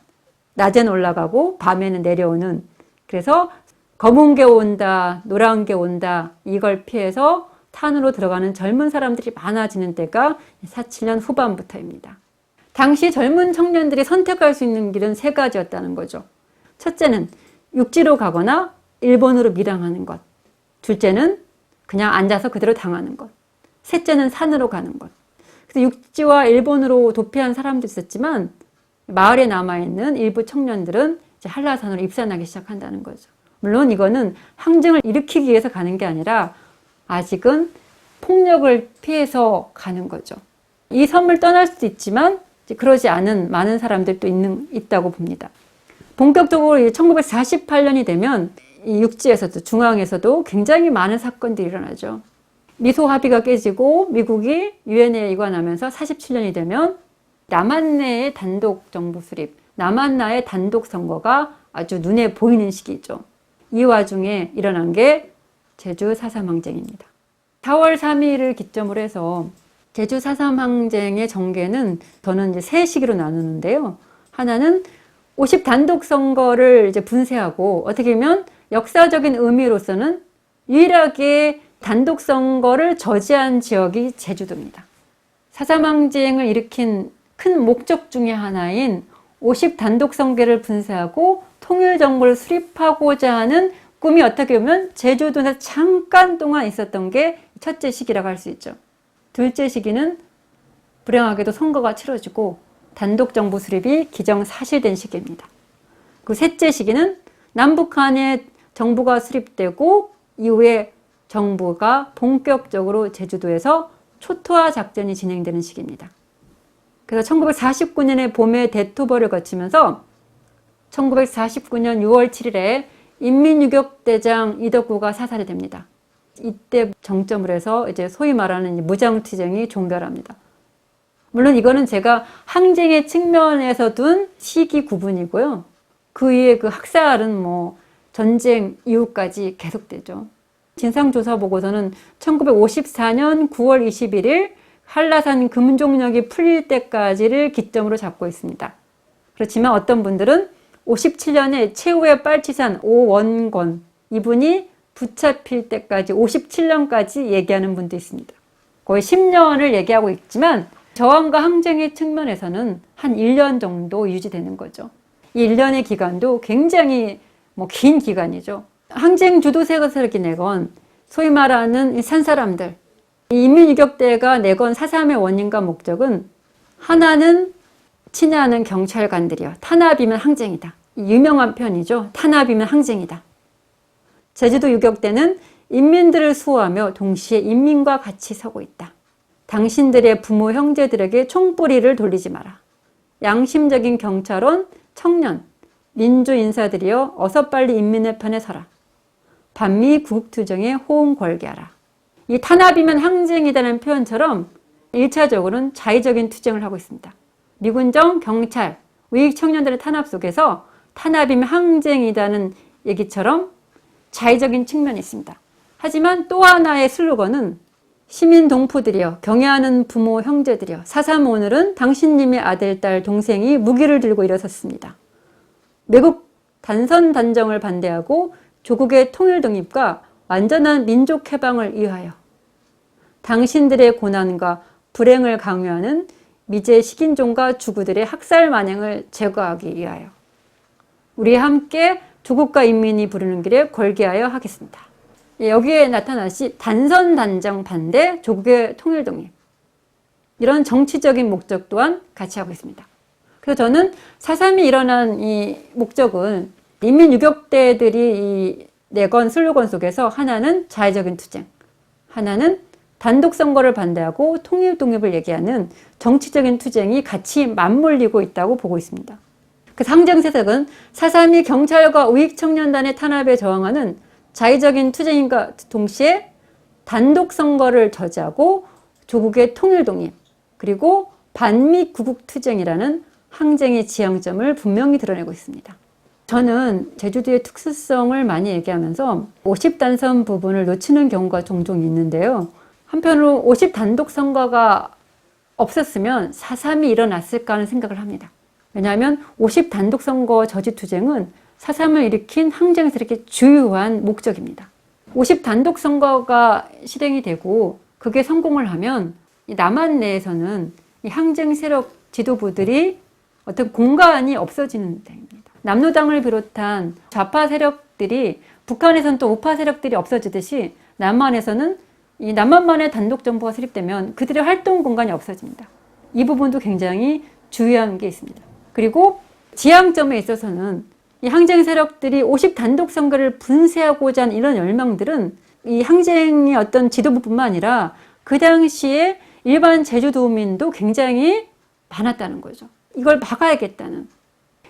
낮에는 올라가고 밤에는 내려오는, 그래서 검은 게 온다, 노란 게 온다, 이걸 피해서 산으로 들어가는 젊은 사람들이 많아지는 때가 47년 후반부터입니다. 당시 젊은 청년들이 선택할 수 있는 길은 세 가지였다는 거죠. 첫째는 육지로 가거나 일본으로 밀항하는 것. 둘째는 그냥 앉아서 그대로 당하는 것. 셋째는 산으로 가는 것. 그래서 육지와 일본으로 도피한 사람도 있었지만 마을에 남아있는 일부 청년들은 이제 한라산으로 입산하기 시작한다는 거죠. 물론 이거는 항쟁을 일으키기 위해서 가는 게 아니라 아직은 폭력을 피해서 가는 거죠. 이 섬을 떠날 수도 있지만 그러지 않은 많은 사람들도 있다고 봅니다. 본격적으로 1948년이 되면 이 육지에서도 중앙에서도 굉장히 많은 사건들이 일어나죠. 미소 합의가 깨지고 미국이 유엔에 이관하면서 47년이 되면 남한내의 단독 정부 수립, 남한나의 단독 선거가 아주 눈에 보이는 시기죠. 이 와중에 일어난 게 제주 4.3 항쟁입니다. 4월 3일을 기점으로 해서 제주 4.3 항쟁의 전개는 저는 이제 세 시기로 나누는데요. 하나는 50 단독 선거를 이제 분쇄하고 어떻게 보면 역사적인 의미로서는 유일하게 단독 선거를 저지한 지역이 제주도입니다. 4.3 항쟁을 일으킨 큰 목적 중에 하나인 50 단독 선거를 분쇄하고 통일 정부를 수립하고자 하는 꿈이 어떻게 보면 제주도에서 잠깐 동안 있었던 게 첫째 시기라고 할 수 있죠. 둘째 시기는 불행하게도 선거가 치러지고 단독 정부 수립이 기정사실된 시기입니다. 그 셋째 시기는 남북한의 정부가 수립되고 이후에 정부가 본격적으로 제주도에서 초토화 작전이 진행되는 시기입니다. 그래서 1949년의 봄에 대토벌을 거치면서 1949년 6월 7일에 인민유격대장 이덕구가 사살이 됩니다. 이때 정점으로 해서 이제 소위 말하는 무장투쟁이 종결합니다. 물론 이거는 제가 항쟁의 측면에서 둔 시기 구분이고요. 그 위에 그 학살은 뭐 전쟁 이후까지 계속되죠. 진상조사 보고서는 1954년 9월 21일 한라산 금종역이 풀릴 때까지를 기점으로 잡고 있습니다. 그렇지만 어떤 분들은 57년에 최후의 빨치산 오원권 이분이 붙잡힐 때까지 57년까지 얘기하는 분도 있습니다. 거의 10년을 얘기하고 있지만 저항과 항쟁의 측면에서는 한 1년 정도 유지되는 거죠. 이 1년의 기간도 굉장히 긴 기간이죠. 항쟁 주도 세력이 내건 소위 말하는 산사람들, 인민유격대가 내건 4.3의 원인과 목적은 하나는 친애하는 경찰관들이요. 탄압이면 항쟁이다. 유명한 편이죠. 탄압이면 항쟁이다. 제주도 유격대는 인민들을 수호하며 동시에 인민과 같이 서고 있다. 당신들의 부모 형제들에게 총뿌리를 돌리지 마라. 양심적인 경찰원, 청년, 민주 인사들이여 어서 빨리 인민의 편에 서라. 반미 구국투쟁에 호응 걸게 하라. 이 탄압이면 항쟁이라는 표현처럼 1차적으로는 자의적인 투쟁을 하고 있습니다. 미군정, 경찰, 우익 청년들의 탄압 속에서 탄압이면 항쟁이라는 얘기처럼 자의적인 측면이 있습니다. 하지만 또 하나의 슬로건은 시민 동포들이여, 경애하는 부모 형제들이여, 4.3 오늘은 당신님의 아들, 딸, 동생이 무기를 들고 일어섰습니다. 매국 단선 단정을 반대하고 조국의 통일 독립과 완전한 민족 해방을 위하여 당신들의 고난과 불행을 강요하는 미제 식인종과 주구들의 학살 만행을 제거하기 위하여 우리 함께 조국과 인민이 부르는 길에 걸게하여 하겠습니다. 여기에 나타나시 단선 단정 반대 조국의 통일 독립 이런 정치적인 목적 또한 같이 하고 있습니다. 그래서 저는 4.3이 일어난 이 목적은 인민유격대들이 내건 슬로건 속에서 하나는 자의적인 투쟁, 하나는 단독 선거를 반대하고 통일 독립을 얘기하는 정치적인 투쟁이 같이 맞물리고 있다고 보고 있습니다. 그 항쟁 세력은 4.3이 경찰과 우익 청년단의 탄압에 저항하는 자의적인 투쟁인과 동시에 단독 선거를 저지하고 조국의 통일 독립 그리고 반미 구국 투쟁이라는 항쟁의 지향점을 분명히 드러내고 있습니다. 저는 제주도의 특수성을 많이 얘기하면서 50단선 부분을 놓치는 경우가 종종 있는데요. 한편으로 50 단독 선거가 없었으면 4.3이 일어났을까 하는 생각을 합니다. 왜냐하면 50 단독 선거 저지 투쟁은 4.3을 일으킨 항쟁 세력의 주요한 목적입니다. 50 단독 선거가 실행이 되고 그게 성공을 하면 남한 내에서는 이 항쟁 세력 지도부들이 어떤 공간이 없어지는 데입니다. 남로당을 비롯한 좌파 세력들이 북한에서는 또 우파 세력들이 없어지듯이 남한에서는 이 남한만의 단독 정부가 수립되면 그들의 활동 공간이 없어집니다. 이 부분도 굉장히 중요한 게 있습니다. 그리고 지향점에 있어서는 이 항쟁 세력들이 50 단독 선거를 분쇄하고자 한 이런 열망들은 이 항쟁의 어떤 지도부뿐만 아니라 그 당시에 일반 제주도민도 굉장히 많았다는 거죠. 이걸 막아야겠다는.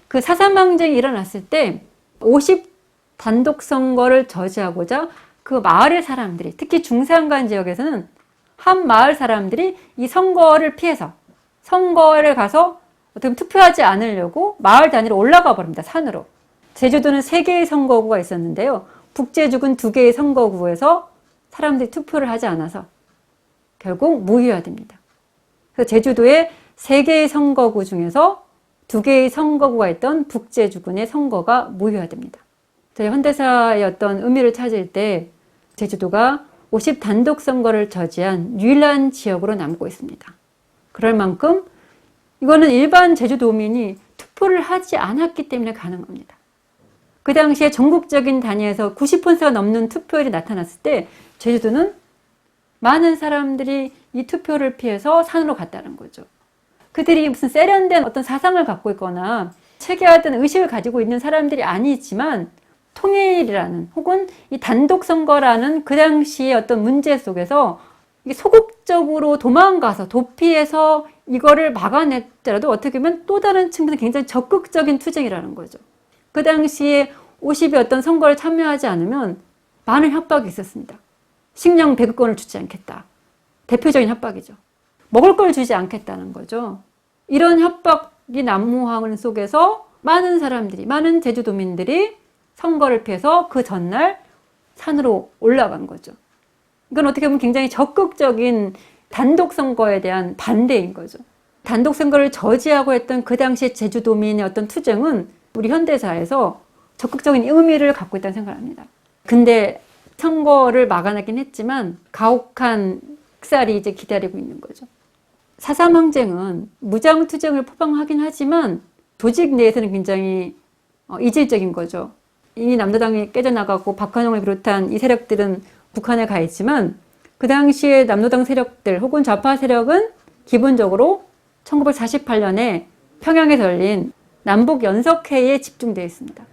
그 4.3 항쟁이 일어났을 때 50 단독 선거를 저지하고자 그 마을의 사람들이, 특히 중산간 지역에서는 한 마을 사람들이 이 선거를 피해서 선거를 가서 어떻게 투표하지 않으려고 마을 단위로 올라가 버립니다. 산으로. 제주도는 3개의 선거구가 있었는데요. 북제주군 2개의 선거구에서 사람들이 투표를 하지 않아서 결국 무효화됩니다. 그래서 제주도의 3개의 선거구 중에서 2개의 선거구가 있던 북제주군의 선거가 무효화됩니다. 저희 현대사의 어떤 의미를 찾을 때 제주도가 50 단독 선거를 저지한 유일한 지역으로 남고 있습니다. 그럴 만큼 이거는 일반 제주도민이 투표를 하지 않았기 때문에 가능합니다. 그 당시에 전국적인 단위에서 90%가 넘는 투표율이 나타났을 때 제주도는 많은 사람들이 이 투표를 피해서 산으로 갔다는 거죠. 그들이 무슨 세련된 어떤 사상을 갖고 있거나 체계화된 의식을 가지고 있는 사람들이 아니지만 통일이라는 혹은 이 단독 선거라는 그 당시의 어떤 문제 속에서 이게 소극적으로 도망가서 도피해서 이거를 막아냈더라도 어떻게 보면 또 다른 측면에서 굉장히 적극적인 투쟁이라는 거죠. 그 당시에 50이 어떤 선거를 참여하지 않으면 많은 협박이 있었습니다. 식량 배급권을 주지 않겠다. 대표적인 협박이죠. 먹을 걸 주지 않겠다는 거죠. 이런 협박이 난무하는 속에서 많은 사람들이, 많은 제주도민들이 선거를 피해서 그 전날 산으로 올라간 거죠. 이건 어떻게 보면 굉장히 적극적인 단독 선거에 대한 반대인 거죠. 단독 선거를 저지하고 했던 그 당시에 제주도민의 어떤 투쟁은 우리 현대사에서 적극적인 의미를 갖고 있다는 생각을 합니다. 근데 선거를 막아내긴 했지만 가혹한 흑살이 이제 기다리고 있는 거죠. 4.3 항쟁은 무장투쟁을 포방하긴 하지만 조직 내에서는 굉장히 이질적인 거죠. 이미 남로당이 깨져나가고 박헌영을 비롯한 이 세력들은 북한에 가 있지만 그 당시에 남로당 세력들 혹은 좌파 세력은 기본적으로 1948년에 평양에서 열린 남북연석회의에 집중되어 있습니다.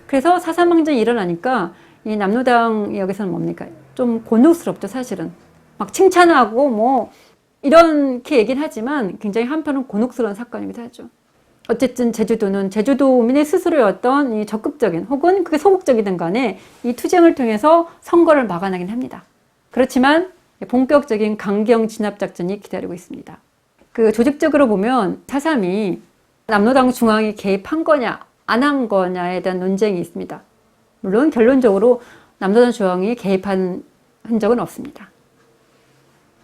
그래서 4.3 항쟁이 일어나니까 이 남로당 여기서는 뭡니까? 좀 곤혹스럽죠, 사실은. 막 칭찬하고 뭐 이렇게 얘기는 하지만 굉장히 한편은 곤혹스러운 사건이기도 하죠. 어쨌든 제주도는 제주도민의 스스로의 어떤 이 적극적인 혹은 그게 소극적이든 간에 이 투쟁을 통해서 선거를 막아내긴 합니다. 그렇지만 본격적인 강경 진압 작전이 기다리고 있습니다. 그 조직적으로 보면 4.3이 남로당 중앙이 개입한 거냐 안 한 거냐에 대한 논쟁이 있습니다. 물론 결론적으로 남로당 중앙이 개입한 흔적은 없습니다.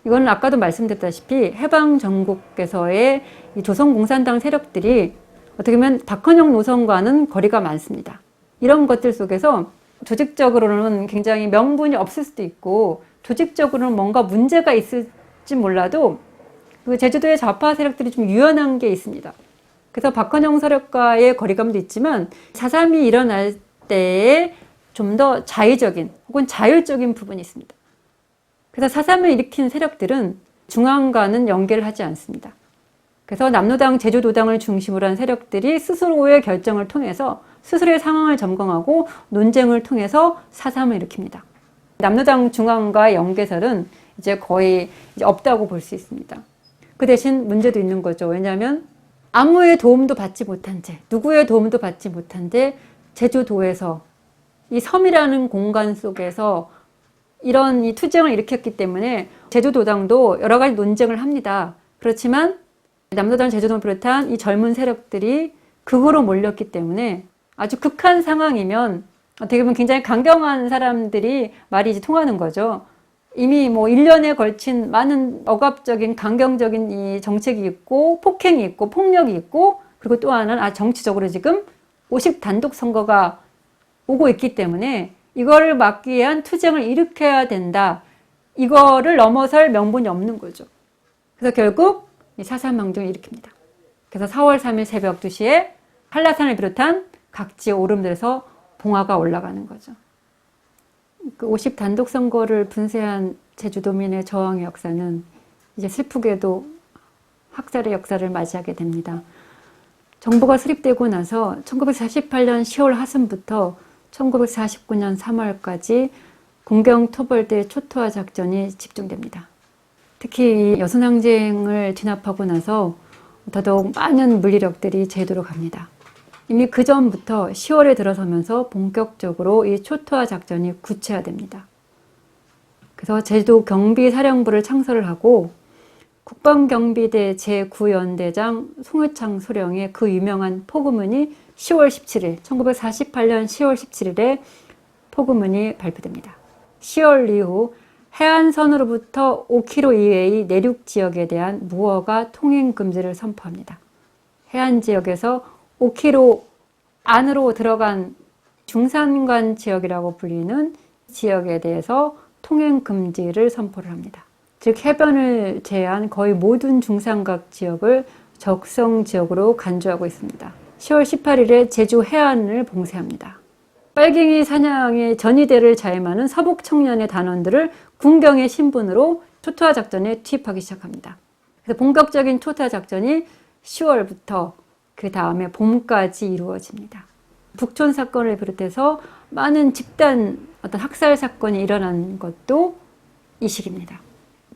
이건 아까도 말씀드렸다시피 해방 전국에서의 이 조선공산당 세력들이 어떻게 보면 박헌영 노선과는 거리가 많습니다. 이런 것들 속에서 조직적으로는 굉장히 명분이 없을 수도 있고 조직적으로는 뭔가 문제가 있을지 몰라도 그 제주도의 좌파 세력들이 좀 유연한 게 있습니다. 그래서 박헌영 세력과의 거리감도 있지만 4.3이 일어날 때에 좀 더 자의적인 혹은 자율적인 부분이 있습니다. 그래서 4.3을 일으킨 세력들은 중앙과는 연계를 하지 않습니다. 그래서 남로당, 제주도당을 중심으로 한 세력들이 스스로의 결정을 통해서 스스로의 상황을 점검하고 논쟁을 통해서 4.3을 일으킵니다. 남로당 중앙과의 연계설은 이제 거의 이제 없다고 볼 수 있습니다. 그 대신 문제도 있는 거죠. 왜냐하면 아무의 도움도 받지 못한 채, 누구의 도움도 받지 못한 채 제주도에서 이 섬이라는 공간 속에서 이런 이 투쟁을 일으켰기 때문에 제주도당도 여러 가지 논쟁을 합니다. 그렇지만 남로당, 제주도를 비롯한 이 젊은 세력들이 극으로 몰렸기 때문에 아주 극한 상황이면 어떻게 보면 굉장히 강경한 사람들이 말이 이제 통하는 거죠. 이미 뭐 1년에 걸친 많은 억압적인 강경적인 이 정책이 있고 폭행이 있고 폭력이 있고 그리고 또 하나는 정치적으로 지금 50 단독 선거가 오고 있기 때문에 이거를 막기 위한 투쟁을 일으켜야 된다. 이거를 넘어설 명분이 없는 거죠. 그래서 결국 이 4.3 항쟁을 일으킵니다. 그래서 4월 3일 새벽 2시에 한라산을 비롯한 각지 오름들에서 봉화가 올라가는 거죠. 그 50 단독 선거를 분쇄한 제주도민의 저항의 역사는 이제 슬프게도 학살의 역사를 맞이하게 됩니다. 정부가 수립되고 나서 1948년 10월 하순부터 1949년 3월까지 군경토벌대 초토화 작전이 집중됩니다. 특히 이 여순항쟁을 진압하고 나서 더더욱 많은 물리력들이 제도로 갑니다. 이미 그 전부터 10월에 들어서면서 본격적으로 이 초토화 작전이 구체화됩니다. 그래서 제주 경비사령부를 창설을 하고 국방경비대 제9연대장 송유창 소령의 그 유명한 포고문이 10월 17일, 1948년 10월 17일에 포고문이 발표됩니다. 10월 이후 해안선으로부터 5km 이외의 내륙 지역에 대한 무허가 통행 금지를 선포합니다. 해안 지역에서 5km 안으로 들어간 중산간 지역이라고 불리는 지역에 대해서 통행 금지를 선포를 합니다. 즉 해변을 제외한 거의 모든 중산각 지역을 적성 지역으로 간주하고 있습니다. 10월 18일에 제주 해안을 봉쇄합니다. 빨갱이 사냥의 전위대를 자임하는 서북 청년의 단원들을 군경의 신분으로 초토화 작전에 투입하기 시작합니다. 그래서 본격적인 초토화 작전이 10월부터 그 다음에 봄까지 이루어집니다. 북촌 사건을 비롯해서 많은 집단 어떤 학살 사건이 일어난 것도 이 시기입니다.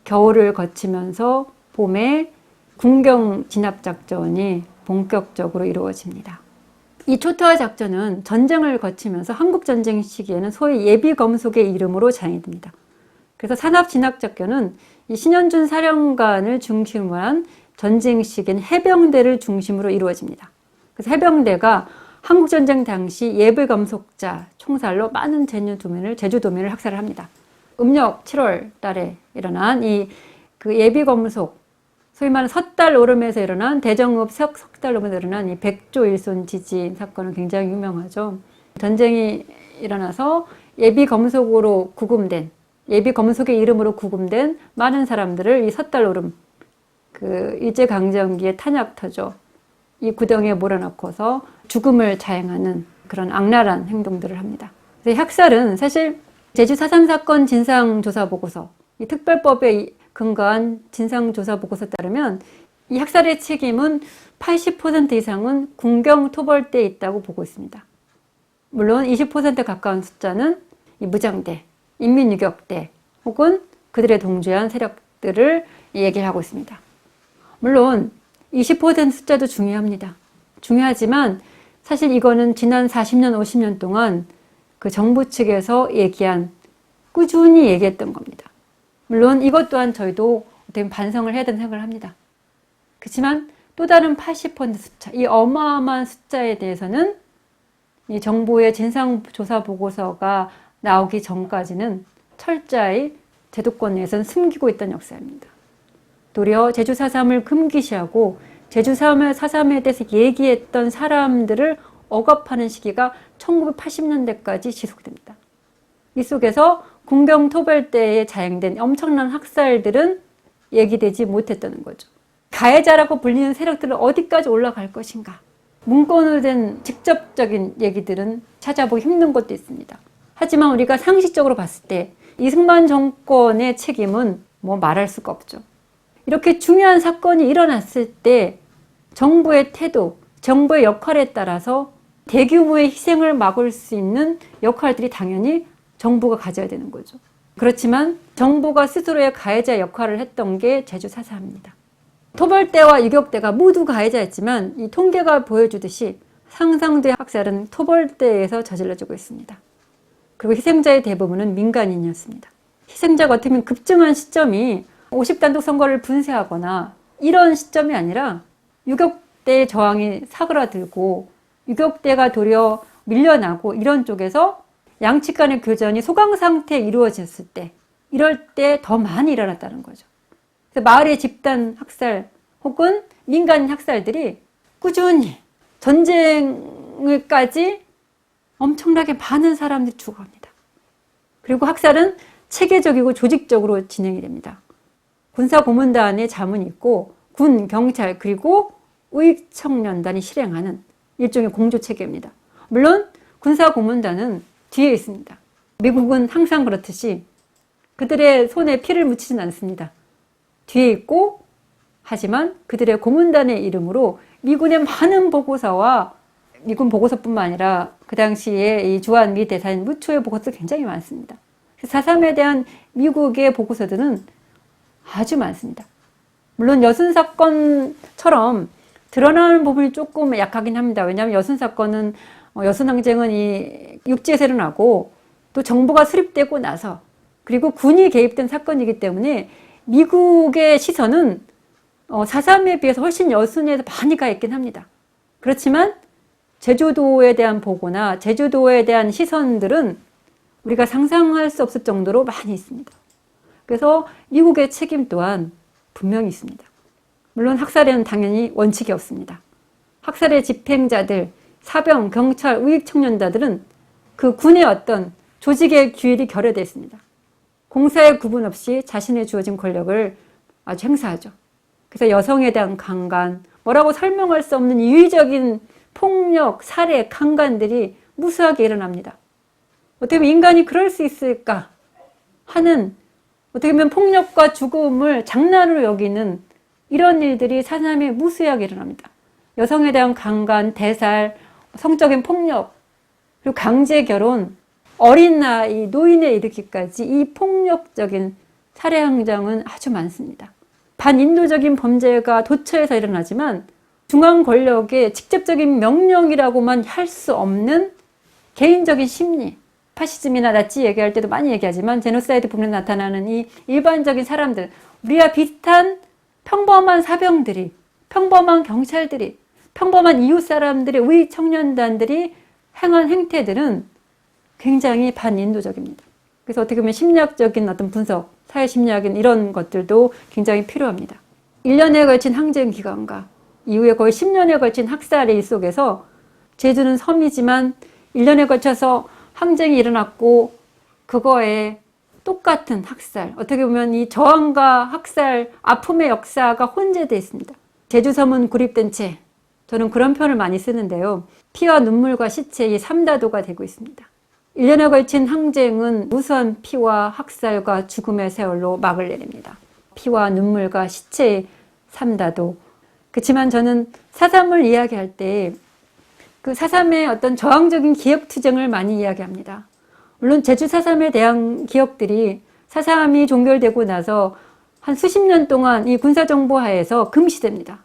겨울을 거치면서 봄에 군경 진압 작전이 본격적으로 이루어집니다. 이 초토화 작전은 전쟁을 거치면서 한국전쟁 시기에는 소위 예비검속의 이름으로 자행됩니다. 그래서 산업진압작전은 이 신현준 사령관을 중심으로 한 전쟁 시기엔 해병대를 중심으로 이루어집니다. 그래서 해병대가 한국전쟁 당시 예비검속자 총살로 많은 제주도민을 학살을 합니다. 음력 7월 달에 일어난 그 예비검속, 소위 말하는 섣달 오름에서 일어난 대정읍 석달 오름에서 일어난 이 백조일손 지진 사건은 굉장히 유명하죠. 전쟁이 일어나서 예비검속으로 구금된, 예비검속의 이름으로 구금된 많은 사람들을 이 섣달 오름, 그 일제강점기의 탄약터죠. 이 구덩이에 몰아넣고서 죽음을 자행하는 그런 악랄한 행동들을 합니다. 그래서 학살은 사실 제주 4.3 사건 진상조사보고서, 이 특별법에 근거한 진상조사보고서에 따르면 이 학살의 책임은 80% 이상은 군경토벌대에 있다고 보고 있습니다. 물론 20% 가까운 숫자는 이 무장대, 인민유격대 혹은 그들의 동조한 세력들을 얘기를 하고 있습니다. 물론 20% 숫자도 중요합니다. 중요하지만 사실 이거는 지난 40년, 50년 동안 그 정부 측에서 꾸준히 얘기했던 겁니다. 물론 이것 또한 저희도 어떻게 반성을 해야 된다는 생각을 합니다. 그렇지만 또 다른 80% 숫자, 이 어마어마한 숫자에 대해서는 이 정부의 진상조사 보고서가 나오기 전까지는 철저히 제도권 내에서는 숨기고 있던 역사입니다. 도리어 제주 4.3을 금기시하고 제주 4.3에 대해서 얘기했던 사람들을 억압하는 시기가 1980년대까지 지속됩니다. 이 속에서 군경토벌대에 자행된 엄청난 학살들은 얘기되지 못했다는 거죠. 가해자라고 불리는 세력들은 어디까지 올라갈 것인가? 문건으로 된 직접적인 얘기들은 찾아보기 힘든 것도 있습니다. 하지만 우리가 상식적으로 봤을 때 이승만 정권의 책임은 뭐 말할 수가 없죠. 이렇게 중요한 사건이 일어났을 때 정부의 태도, 정부의 역할에 따라서 대규모의 희생을 막을 수 있는 역할들이 당연히 정부가 가져야 되는 거죠. 그렇지만 정부가 스스로의 가해자 역할을 했던 게 제주 4.3입니다. 토벌대와 유격대가 모두 가해자였지만 이 통계가 보여주듯이 상상도의 학살은 토벌대에서 저질러지고 있습니다. 그리고 희생자의 대부분은 민간인이었습니다. 희생자가 어떻게 보면 급증한 시점이 50단독 선거를 분쇄하거나 이런 시점이 아니라 유격대의 저항이 사그라들고 유격대가 도리어 밀려나고 이런 쪽에서 양측 간의 교전이 소강 상태에 이루어졌을 때, 이럴 때 더 많이 일어났다는 거죠. 그래서 마을의 집단 학살 혹은 민간 학살들이 꾸준히 전쟁을까지 엄청나게 많은 사람들이 죽어갑니다. 그리고 학살은 체계적이고 조직적으로 진행이 됩니다. 군사고문단의 자문이 있고 군, 경찰 그리고 우익청년단이 실행하는 일종의 공조체계입니다. 물론 군사고문단은 뒤에 있습니다. 미국은 항상 그렇듯이 그들의 손에 피를 묻히진 않습니다. 뒤에 있고 하지만 그들의 고문단의 이름으로 미군의 많은 보고서와 미군 보고서뿐만 아니라 그 당시에 이 주한 미 대사인 무초의 보고서 굉장히 많습니다. 4.3에 대한 미국의 보고서들은 아주 많습니다. 물론 여순 사건처럼 드러나는 부분이 조금 약하긴 합니다. 왜냐하면 여순 사건은 여순 항쟁은 이 육지에서 일어나고 또 정부가 수립되고 나서 그리고 군이 개입된 사건이기 때문에 미국의 시선은 4.3에 비해서 훨씬 여순에서 많이 가 있긴 합니다. 그렇지만 제주도에 대한 보고나 제주도에 대한 시선들은 우리가 상상할 수 없을 정도로 많이 있습니다. 그래서 미국의 책임 또한 분명히 있습니다. 물론 학살에는 당연히 원칙이 없습니다. 학살의 집행자들, 사병, 경찰, 우익 청년자들은 그 군의 어떤 조직의 규율이 결여되어 있습니다. 공사의 구분 없이 자신의 주어진 권력을 아주 행사하죠. 그래서 여성에 대한 강간, 뭐라고 설명할 수 없는 이유적인 폭력, 살해, 강간들이 무수하게 일어납니다. 어떻게 보면 인간이 그럴 수 있을까 하는, 어떻게 보면 폭력과 죽음을 장난으로 여기는 이런 일들이 4.3에 무수하게 일어납니다. 여성에 대한 강간, 대살, 성적인 폭력, 그리고 강제 결혼, 어린 나이, 노인에 이르기까지 이 폭력적인 살해 행정은 아주 많습니다. 반인도적인 범죄가 도처에서 일어나지만 중앙 권력의 직접적인 명령이라고만 할 수 없는 개인적인 심리, 파시즘이나 나치 얘기할 때도 많이 얘기하지만 제노사이드 부분에 나타나는 이 일반적인 사람들, 우리와 비슷한 평범한 사병들이, 평범한 경찰들이, 평범한 이웃 사람들의 우익 청년단들이 행한 행태들은 굉장히 반인도적입니다. 그래서 어떻게 보면 심리학적인 어떤 분석, 사회심리학인 이런 것들도 굉장히 필요합니다. 1년에 걸친 항쟁 기간과 이후에 거의 10년에 걸친 학살의 일 속에서 제주는 섬이지만 1년에 걸쳐서 항쟁이 일어났고 그거에 똑같은 학살, 어떻게 보면 이 저항과 학살, 아픔의 역사가 혼재되어 있습니다. 제주섬은 구립된 채, 저는 그런 표현을 많이 쓰는데요. 피와 눈물과 시체의 삼다도가 되고 있습니다. 1년에 걸친 항쟁은 무수한 피와 학살과 죽음의 세월로 막을 내립니다. 피와 눈물과 시체의 삼다도. 그렇지만 저는 4.3을 이야기할 때 그 4.3의 어떤 저항적인 기억투쟁을 많이 이야기합니다. 물론 제주 4.3에 대한 기억들이 4.3이 종결되고 나서 한 수십 년 동안 이 군사정부 하에서 금시됩니다.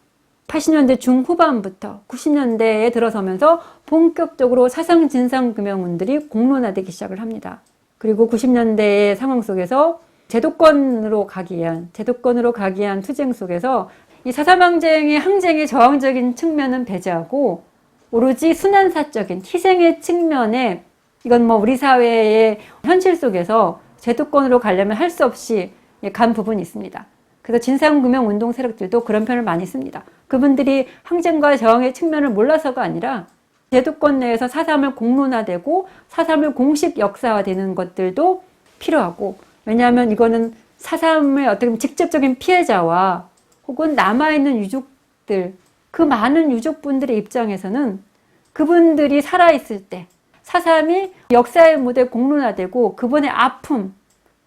80년대 중후반부터 90년대에 들어서면서 본격적으로 사상 진상규명운들이 공론화되기 시작을 합니다. 그리고 90년대의 상황 속에서 제도권으로 가기 위한 투쟁 속에서 이 4.3 항쟁의 저항적인 측면은 배제하고 오로지 순환사적인 희생의 측면에 이건 뭐 우리 사회의 현실 속에서 제도권으로 가려면 할 수 없이 간 부분이 있습니다. 그래서 진상규명 운동 세력들도 그런 표현을 많이 씁니다. 그분들이 항쟁과 저항의 측면을 몰라서가 아니라 제도권 내에서 4.3을 공론화되고 4.3을 공식 역사화되는 것들도 필요하고, 왜냐하면 이거는 4.3의 어떻게 보면 직접적인 피해자와 혹은 남아있는 유족들, 그 많은 유족분들의 입장에서는 그분들이 살아있을 때 4.3이 역사의 무대에 공론화되고 그분의 아픔,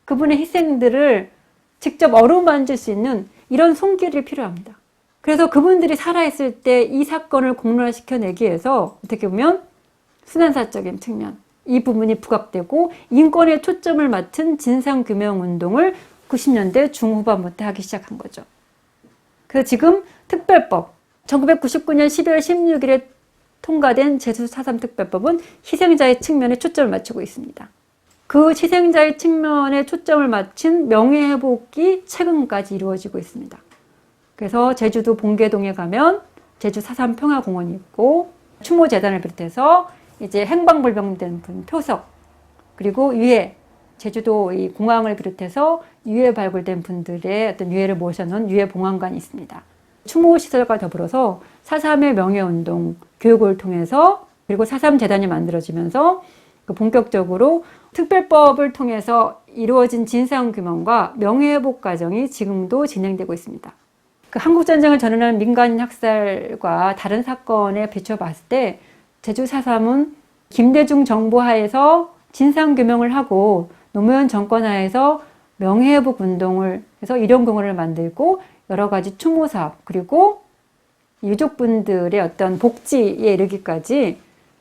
그분의 희생들을 직접 어루만질 수 있는 이런 손길이 필요합니다. 그래서 그분들이 살아있을 때 이 사건을 공론화시켜내기 위해서 어떻게 보면 순환사적인 측면, 이 부분이 부각되고 인권에 초점을 맞춘 진상규명운동을 90년대 중후반부터 하기 시작한 거죠. 그래서 지금 특별법, 1999년 12월 16일에 통과된 제주 4.3 특별법은 희생자의 측면에 초점을 맞추고 있습니다. 그 희생자의 측면에 초점을 맞춘 명예회복이 최근까지 이루어지고 있습니다. 그래서 제주도 봉계동에 가면 제주 4.3 평화공원이 있고 추모재단을 비롯해서 이제 행방불명된 분 표석, 그리고 유해, 제주도 이 공항을 비롯해서 유해 발굴된 분들의 어떤 유해를 모셔놓은 유해 봉황관이 있습니다. 추모시설과 더불어서 4.3의 명예운동, 교육을 통해서 그리고 4.3 재단이 만들어지면서 본격적으로 특별법을 통해서 이루어진 진상규명과 명예회복 과정이 지금도 진행되고 있습니다. 그 한국전쟁을 전후하는 민간인 학살과 다른 사건에 비춰봤을 때 제주 4.3은 김대중 정부 하에서 진상규명을 하고 노무현 정권 하에서 명예회복 운동을 해서 일용공원을 만들고 여러 가지 추모 사업, 그리고 유족분들의 어떤 복지에 이르기까지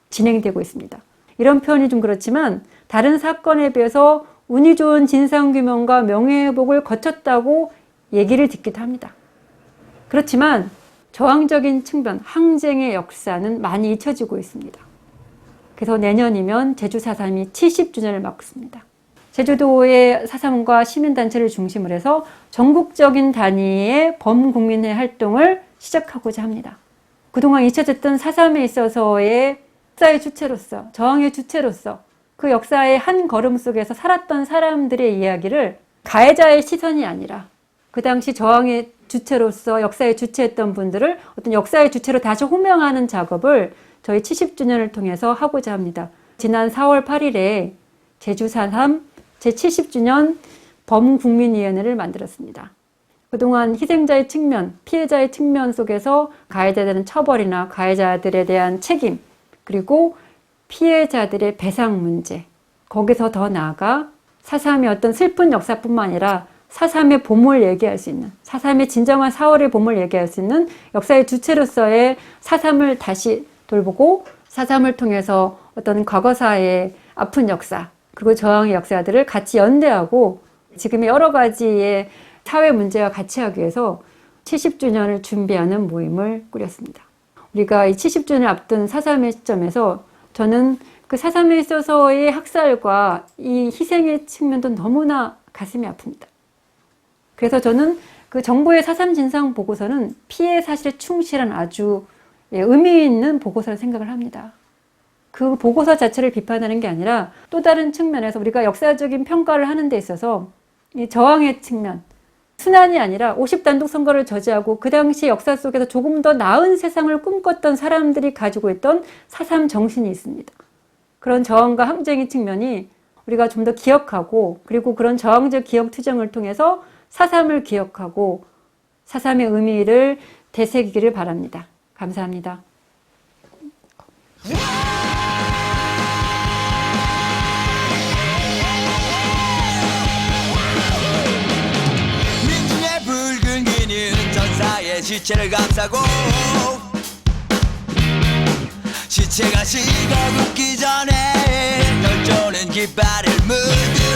진행되고 있습니다. 이런 표현이 좀 그렇지만 다른 사건에 비해서 운이 좋은 진상규명과 명예회복을 거쳤다고 얘기를 듣기도 합니다. 그렇지만 저항적인 측면, 항쟁의 역사는 많이 잊혀지고 있습니다. 그래서 내년이면 제주 4.3이 70주년을 맞습니다. 제주도의 4.3과 시민단체를 중심으로 해서 전국적인 단위의 범국민회 활동을 시작하고자 합니다. 그동안 잊혀졌던 4.3에 있어서의 역사의 주체로서, 저항의 주체로서 그 역사의 한 걸음 속에서 살았던 사람들의 이야기를 가해자의 시선이 아니라 그 당시 저항의 주체로서 역사의 주체했던 분들을 어떤 역사의 주체로 다시 호명하는 작업을 저희 70주년을 통해서 하고자 합니다. 지난 4월 8일에 제주 4.3 제70주년 범국민위원회를 만들었습니다. 그동안 희생자의 측면, 피해자의 측면 속에서 가해자에 대한 처벌이나 가해자들에 대한 책임, 그리고 피해자들의 배상 문제, 거기서 더 나아가 4.3의 어떤 슬픈 역사뿐만 아니라 4.3의 봄을 얘기할 수 있는, 4.3의 진정한 4월의 봄을 얘기할 수 있는 역사의 주체로서의 4.3을 다시 돌보고 4.3을 통해서 어떤 과거사의 아픈 역사, 그리고 저항의 역사들을 같이 연대하고 지금의 여러 가지의 사회 문제와 같이 하기 위해서 70주년을 준비하는 모임을 꾸렸습니다. 우리가 이 70주년을 앞둔 4.3의 시점에서 저는 그 4.3에 있어서의 학살과 이 희생의 측면도 너무나 가슴이 아픕니다. 그래서 저는 그 정부의 4.3 진상 보고서는 피해 사실에 충실한 아주 의미 있는 보고서라 생각을 합니다. 그 보고서 자체를 비판하는 게 아니라 또 다른 측면에서 우리가 역사적인 평가를 하는 데 있어서 이 저항의 측면, 순환이 아니라 50단독 선거를 저지하고 그 당시 역사 속에서 조금 더 나은 세상을 꿈꿨던 사람들이 가지고 있던 4.3 정신이 있습니다. 그런 저항과 항쟁의 측면이 우리가 좀 더 기억하고 그리고 그런 저항적 기억 투쟁을 통해서 4.3을 기억하고 4.3의 의미를 되새기기를 바랍니다. 감사합니다. 민중의 붉은 기는 전사의 시체를 감싸고 시체가 식어붙기 전에 널 쪼는 깃발을 물들